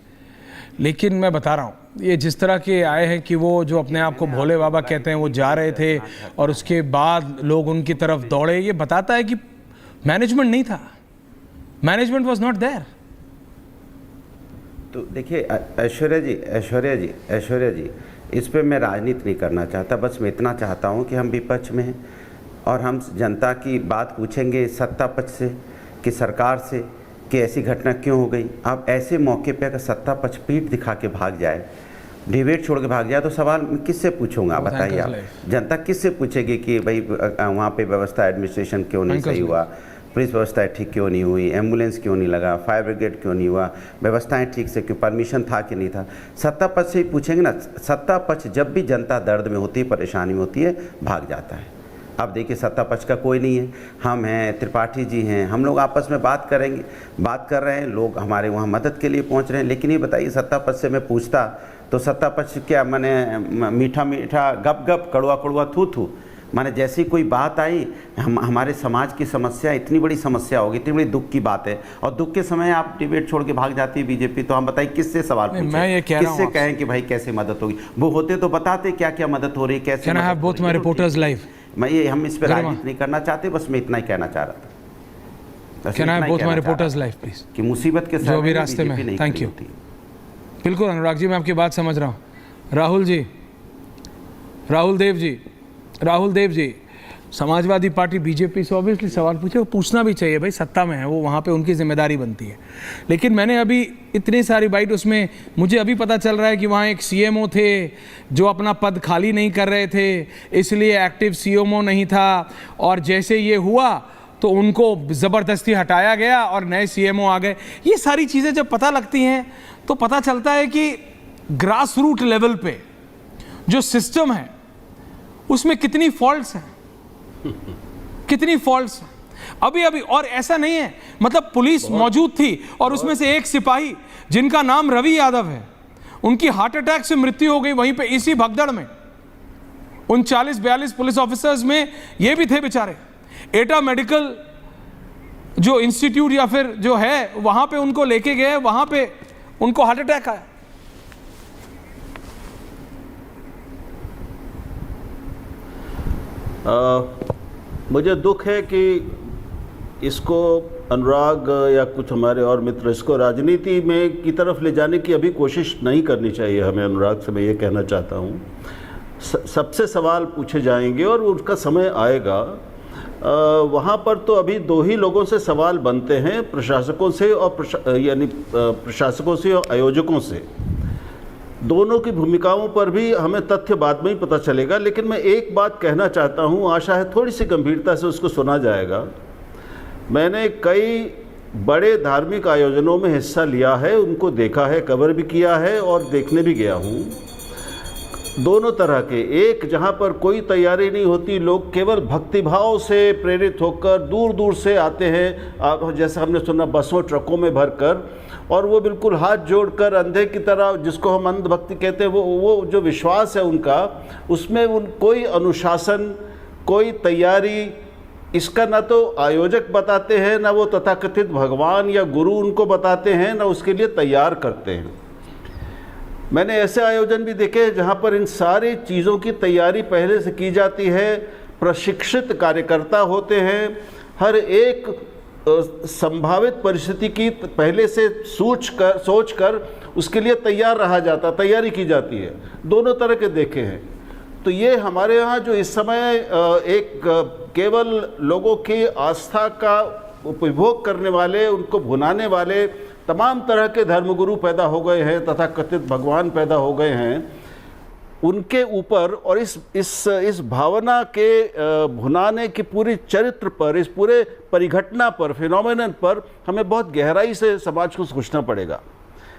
लेकिन मैं बता रहा हूँ ये जिस तरह के आए हैं कि वो जो अपने आप को भोले बाबा कहते हैं वो जा रहे थे और उसके बाद लोग उनकी तरफ दौड़े, ये बताता है कि मैनेजमेंट नहीं था, मैनेजमेंट वॉज नॉट देयर। तो देखिए ऐश्वर्या जी इस पे मैं राजनीति नहीं करना चाहता, बस मैं इतना चाहता हूँ कि हम विपक्ष में हैं और हम जनता की बात पूछेंगे सत्ता पक्ष से कि सरकार से कि ऐसी घटना क्यों हो गई। अब ऐसे मौके पे अगर सत्ता पक्ष पीठ दिखा के भाग जाए, डिबेट छोड़ के भाग जाए, तो सवाल मैं किससे पूछूंगा? बताइए आप, जनता किससे पूछेगी कि भाई वहाँ पे व्यवस्था एडमिनिस्ट्रेशन क्यों नहीं सही हुआ, पुलिस व्यवस्था ठीक क्यों नहीं हुई, एम्बुलेंस क्यों नहीं लगा, फायर ब्रिगेड क्यों नहीं हुआ, व्यवस्थाएं ठीक से क्यों, परमिशन था कि नहीं था? सत्ता पक्ष से ही पूछेंगे ना। सत्ता पक्ष जब भी जनता दर्द में होती है, परेशानी में होती है, भाग जाता है। अब देखिए सत्ता पक्ष का कोई नहीं है, हम हैं, त्रिपाठी जी हैं, हम लोग आपस में बात कर रहे हैं, लोग हमारे वहाँ मदद के लिए पहुँच रहे हैं। लेकिन ये बताइए सत्ता पक्ष से मैं पूछता तो सत्ता पक्ष क्या माने मीठा मीठा गप गप, कड़वा कड़वा थू थू, माने जैसी कोई बात आई हमारे समाज की समस्या, इतनी बड़ी समस्या होगी, इतनी बड़ी दुख की बात है और दुख के समय आप डिबेट छोड़ के भाग जाती है बीजेपी। तो हम बताइए किससे सवाल पूछें, मैं ये कह रहा हूं, किससे कहें कि भाई कैसे मदद होगी? वो होते तो बताते क्या क्या मदद हो रही है, कैसे। Can I have both my reporters live? मैं ये हम इस पर राजनीति नहीं करना चाहते, बस मैं इतना ही कहना चाह रहा था। Can I have both my reporters live, please? कि मुसीबत के जो भी रास्ते में। Thank you. बिल्कुल अनुराग जी, मैं आपकी बात समझ रहा हूँ। राहुल देव जी, समाजवादी पार्टी बीजेपी से ऑब्वियसली सवाल पूछे, वो पूछना भी चाहिए भाई, सत्ता में है वो, वहाँ पे उनकी जिम्मेदारी बनती है। लेकिन मैंने अभी इतनी सारी बाइट, उसमें मुझे अभी पता चल रहा है कि वहाँ एक सीएमओ थे जो अपना पद खाली नहीं कर रहे थे, इसलिए एक्टिव सीएमओ नहीं था, और जैसे ये हुआ तो उनको ज़बरदस्ती हटाया गया और नए सीएमओ आ गए। ये सारी चीज़ें जब पता लगती हैं तो पता चलता है कि ग्रास रूट लेवल पे जो सिस्टम है उसमें कितनी फॉल्ट्स हैं, कितनी फॉल्ट्स अभी। और ऐसा नहीं है, मतलब पुलिस मौजूद थी और उसमें से एक सिपाही जिनका नाम रवि यादव है, उनकी हार्ट अटैक से मृत्यु हो गई वहीं पे, इसी भगदड़ में। 39-42 पुलिस ऑफिसर्स में ये भी थे बेचारे। एटा मेडिकल जो इंस्टीट्यूट या फिर जो है वहां पे उनको लेके गए, वहां पे उनको हार्ट अटैक आया। मुझे दुख है कि इसको अनुराग या कुछ हमारे और मित्र इसको राजनीति में की तरफ ले जाने की अभी कोशिश नहीं करनी चाहिए हमें। अनुराग से मैं ये कहना चाहता हूँ, सबसे सवाल पूछे जाएंगे और उसका समय आएगा। वहाँ पर तो अभी 2 ही लोगों से सवाल बनते हैं, प्रशासकों से और प्रशासकों से और आयोजकों से। दोनों की भूमिकाओं पर भी हमें तथ्य बाद में ही पता चलेगा। लेकिन मैं एक बात कहना चाहता हूँ, आशा है थोड़ी सी गंभीरता से उसको सुना जाएगा। मैंने कई बड़े धार्मिक आयोजनों में हिस्सा लिया है, उनको देखा है, कवर भी किया है और देखने भी गया हूँ। दोनों तरह के, एक जहाँ पर कोई तैयारी नहीं होती, लोग केवल भक्तिभाव से प्रेरित होकर दूर दूर से आते हैं, जैसा हमने सुना बसों ट्रकों में भरकर, और वो बिल्कुल हाथ जोड़कर अंधे की तरह, जिसको हम अंधभक्ति कहते हैं, वो जो विश्वास है उनका, उसमें कोई अनुशासन, कोई तैयारी, इसका ना तो आयोजक बताते हैं, ना वो तथाकथित भगवान या गुरु उनको बताते हैं, ना उसके लिए तैयार करते हैं। मैंने ऐसे आयोजन भी देखे जहाँ पर इन सारी चीज़ों की तैयारी पहले से की जाती है, प्रशिक्षित कार्यकर्ता होते हैं, हर एक संभावित परिस्थिति की पहले से सोच कर उसके लिए तैयार रहा जाता, तैयारी की जाती है। दोनों तरह के देखे हैं। तो ये हमारे यहाँ जो इस समय एक केवल लोगों की आस्था का उपभोग करने वाले, उनको भुनाने वाले तमाम तरह के धर्मगुरु पैदा हो गए हैं, तथा कथित भगवान पैदा हो गए हैं, उनके ऊपर और इस भावना के भुनाने की पूरी चरित्र पर, इस पूरे परिघटना पर, फिनोमेनन पर हमें बहुत गहराई से समाज को सोचना पड़ेगा।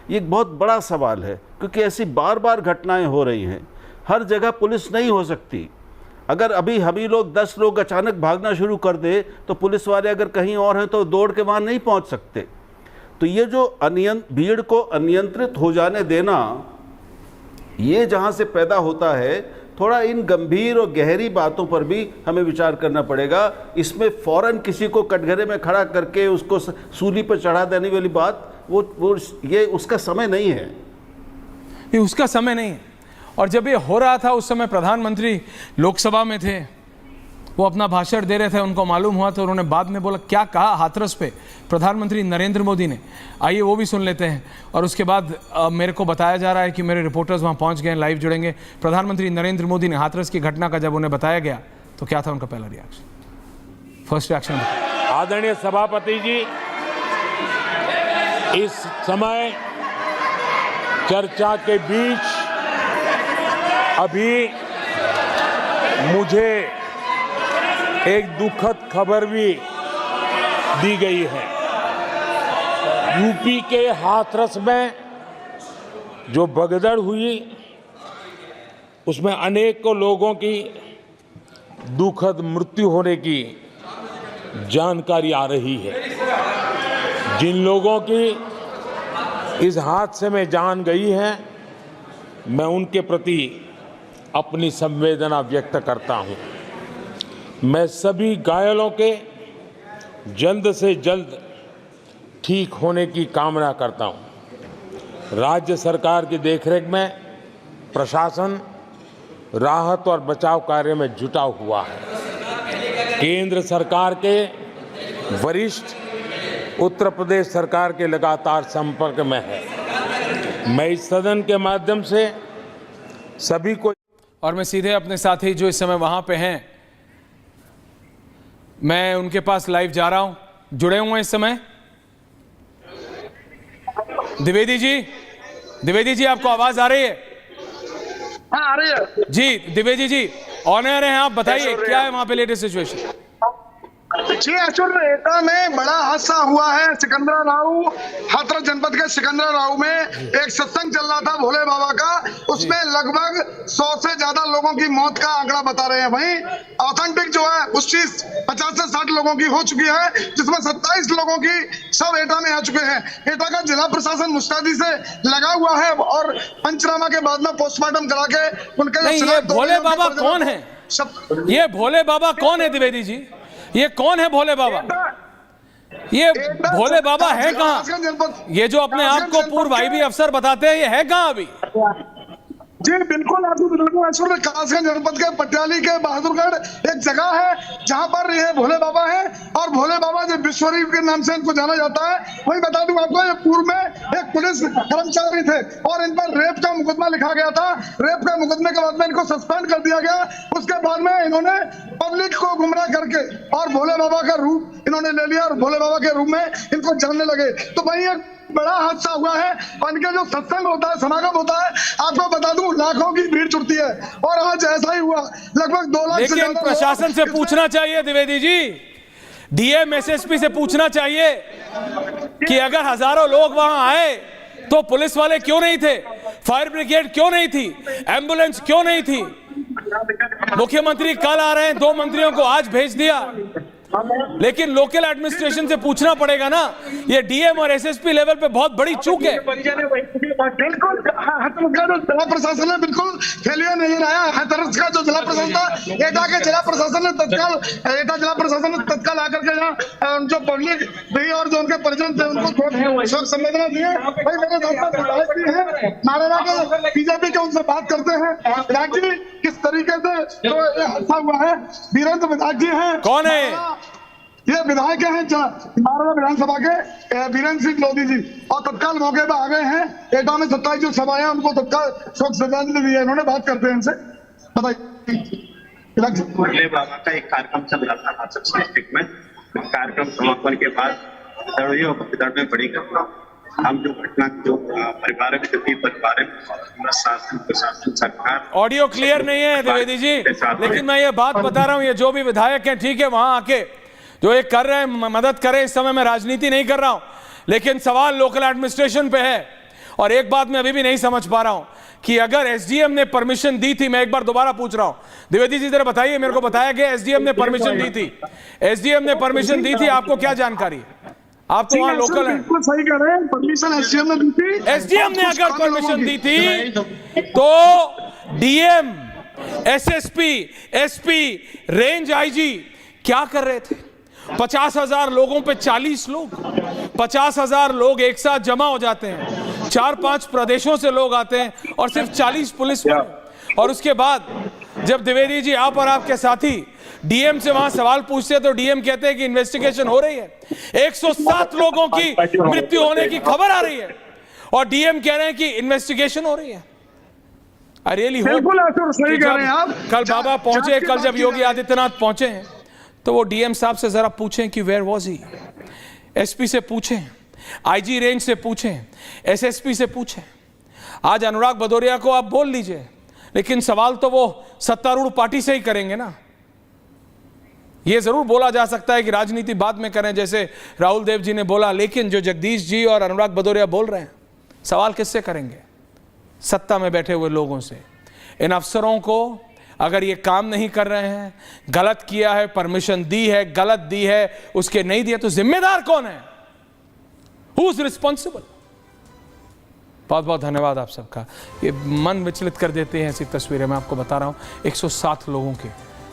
ये एक बहुत बड़ा सवाल है, क्योंकि ऐसी बार बार घटनाएं हो रही हैं। हर जगह पुलिस नहीं हो सकती। अगर अभी हम ही लोग 10 लोग अचानक भागना शुरू कर दे तो पुलिस वाले अगर कहीं और हैं तो दौड़ के वहाँ नहीं पहुँच सकते। तो ये जो भीड़ को अनियंत्रित हो जाने देना, ये जहाँ से पैदा होता है, थोड़ा इन गंभीर और गहरी बातों पर भी हमें विचार करना पड़ेगा। इसमें फ़ौरन किसी को कटघरे में खड़ा करके उसको सूली पर चढ़ा देने वाली बात, ये उसका समय नहीं है। ये उसका समय नहीं है। और जब ये हो रहा था उस समय प्रधानमंत्री लोकसभा में थे, वो अपना भाषण दे रहे थे, उनको मालूम हुआ तो उन्होंने बाद में बोला, क्या कहा हाथरस पे प्रधानमंत्री नरेंद्र मोदी ने। आइए वो भी सुन लेते हैं। और उसके बाद मेरे को बताया जा रहा है कि मेरे रिपोर्टर्स वहाँ पहुँच गए, लाइव जुड़ेंगे। प्रधानमंत्री नरेंद्र मोदी ने हाथरस की घटना का जब उन्हें बताया गया तो क्या था उनका पहला रिएक्शन, फर्स्ट रिएक्शन? आदरणीय सभापति जी, इस समय चर्चा के बीच अभी मुझे एक दुखद खबर भी दी गई है। यूपी के हाथरस में जो भगदड़ हुई, उसमें अनेकों लोगों की दुखद मृत्यु होने की जानकारी आ रही है। जिन लोगों की इस हादसे में जान गई है, मैं उनके प्रति अपनी संवेदना व्यक्त करता हूं। मैं सभी घायलों के जल्द से जल्द ठीक होने की कामना करता हूं। राज्य सरकार की देखरेख में प्रशासन राहत और बचाव कार्य में जुटा हुआ है। केंद्र सरकार के वरिष्ठ उत्तर प्रदेश सरकार के लगातार संपर्क में है। मैं इस सदन के माध्यम से सभी को, और मैं सीधे अपने साथी जो इस समय वहां पे हैं, मैं उनके पास लाइव जा रहा हूं। जुड़े हुए हैं इस समय द्विवेदी जी, आपको आवाज आ रही है? हाँ, आ रही है जी। द्विवेदी जी ऑन एयर हैं, आप बताइए क्या है वहां पे लेटेस्ट सिचुएशन? जी, अचूर एटा में बड़ा हादसा हुआ है। सिकंदरा राव, हाथरस जनपद के सिकंदरा राव में एक सत्संग चल रहा था भोले बाबा का, उसमें लगभग 100 से ज्यादा लोगों की मौत का आंकड़ा बता रहे हैं। वहीं ऑथेंटिक जो है उसकी 50 से 60 लोगों की हो चुकी है, जिसमें 27 लोगों की सब एटा में आ चुके हैं। एटा का जिला प्रशासन मुस्तैदी से लगा हुआ है और पंचनामा के बाद में पोस्टमार्टम करा के उनके ये भोले बाबा कौन है? ये भोले बाबा कौन है द्विवेदी जी? ये कौन है भोले बाबा? ये भोले बाबा है कहाँ? ये जो अपने आप को पूर्व आईबी अफसर बताते हैं, ये है कहाँ अभी? जी बिल्कुल, आपको बता कासगंज जनपद के पटियाली के बहादुरगढ़ एक जगह है जहां पर ये भोले बाबा है, और भोले बाबा जो विश्वरूप के नाम से इनको जाना जाता है। वही बता दूं आपको, ये पूर्व में एक पुलिस कर्मचारी थे और इन पर रेप का मुकदमा लिखा गया था। रेप के मुकदमे के बाद में इनको सस्पेंड कर दिया गया। उसके बाद में इन्होंने पब्लिक को गुमराह करके और भोले बाबा का रूप इन्होंने ले लिया और भोले बाबा के रूप में इनको जानने लगे। तो वही एक बड़ा हादसा हुआ है। उनके जो सत्संग होता है, समागम होता है, आपको बता दूं लाखों की भीड़ जुटती है, और आज ऐसा ही हुआ। लगभग 2 लाख से लेकिन प्रशासन से पूछना चाहिए द्विवेदी जी, डीएम एसएसपी से पूछना चाहिए कि अगर हजारों लोग वहां आए तो पुलिस वाले क्यों नहीं थे, फायर ब्रिगेड क्यों नहीं थी, एम्बुलेंस क्यों नहीं थी? मुख्यमंत्री कल आ रहे हैं, 2 मंत्रियों को आज भेज दिया, लेकिन लोकल एडमिनिस्ट्रेशन से पूछना पड़ेगा ना। ये डीएम और एसएसपी लेवल पे बहुत बड़ी चूक है। बिल्कुल हाथरस का जो जिला प्रशासन है बिल्कुल फेलियर नजर आया। हाथरस का जो जिला प्रशासन था, एटा के जिला प्रशासन ने तत्काल आकर के यहाँ जो पब्लिक भी और जो उनके परिजन थे उनको शोक संवेदना दिए। भाई मेरे दोस्त विधायक भी हैं नारायण के बीजेपी के, उनसे बात करते हैं। विधायक जी किस तरीके से जो ये हादसा हुआ है, वीरेंद्र विधायक जी हैं, कौन है ये विधायक हैं नारायण विधानसभा के वीरेंद्र सिंह लोधी जी, और तत्काल मौके पर आ गए हैं। एटा में 27 जो सभाएं उनको तत्काल शोक श्रद्धांजलि दी है इन्होंने। बात करते हैं इनसे, बताइए। भोले बाबा का एक कार्यक्रम चल रहा था हाथरस डिस्ट्रिक्ट में। कार्यक्रम समापन के बाद दर्द में पड़ी घटना, हम जो घटना जो परिवार में दुखी परिवार में शासन प्रशासन सरकार। ऑडियो क्लियर नहीं है द्विवेदी जी, लेकिन मैं ये बात बता रहा हूँ, ये जो भी विधायक हैं ठीक है, वहां आके जो ये कर रहे हैं मदद करें। इस समय मैं राजनीति नहीं कर रहा हूं, लेकिन सवाल लोकल एडमिनिस्ट्रेशन पे है। और एक बात मैं अभी भी नहीं समझ पा रहा हूं कि अगर एसडीएम ने परमिशन दी थी, मैं एक बार दोबारा पूछ रहा हूं, द्विवेदी जी जरा बताइए, मेरे को बताया गया एसडीएम ने परमिशन दी थी। एसडीएम ने परमिशन दी थी, आपको क्या जानकारी है? आप तो वहां लोकल हैं। बिल्कुल सही कह रहे हैं, परमिशन एसडीएम ने दी थी। एसडीएम ने अगर परमिशन दी थी तो DM, SSP, SP, range IG क्या कर रहे थे? 50,000 लोगों पे 40 लोग, 50,000 लोग एक साथ जमा हो जाते हैं, 4-5 प्रदेशों से लोग आते हैं और सिर्फ 40 पुलिस वाले। और उसके बाद जब द्विवेदी जी आप और आपके साथी डीएम से वहां सवाल पूछते हैं तो डीएम कहते हैं कि इन्वेस्टिगेशन हो रही है। 107 लोगों की मृत्यु होने की खबर आ रही है और डीएम कह रहे हैं कि इन्वेस्टिगेशन हो रही है। आई रियली होप सही कह रहे हैं आप। कल बाबा पहुंचे, कल जब योगी आदित्यनाथ पहुंचे हैं तो वो डीएम साहब से जरा पूछें कि वेयर वाज ही, एसपी से पूछें, आईजी रेंज से पूछें, एसएसपी से पूछें। आज अनुराग भदौरिया को आप बोल लीजिए, लेकिन सवाल तो वो सत्तारूढ़ पार्टी से ही करेंगे ना। ये जरूर बोला जा सकता है कि राजनीति बाद में करें, जैसे राहुल देव जी ने बोला, लेकिन जो जगदीश जी और अनुराग भदौरिया बोल रहे हैं, सवाल किससे करेंगे? सत्ता में बैठे हुए लोगों से। इन अफसरों को अगर ये काम नहीं कर रहे हैं, गलत किया है, परमिशन दी है, गलत दी है, उसके नहीं दिया, तो जिम्मेदार कौन है? Who is responsible? बहुत बहुत धन्यवाद आप सबका। ये मन विचलित कर देते हैं ऐसी तस्वीरें। मैं आपको बता रहा हूं 107 लोगों की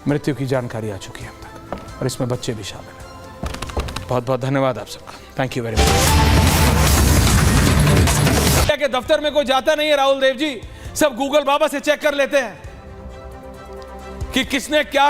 मृत्यु की जानकारी आ चुकी है अब तक, और इसमें बच्चे भी शामिल हैं। बहुत बहुत धन्यवाद आप सबका। Thank you very much. के दफ्तर में कोई जाता नहीं है राहुल देव जी, सब गूगल बाबा से चेक कर लेते हैं कि किसने क्या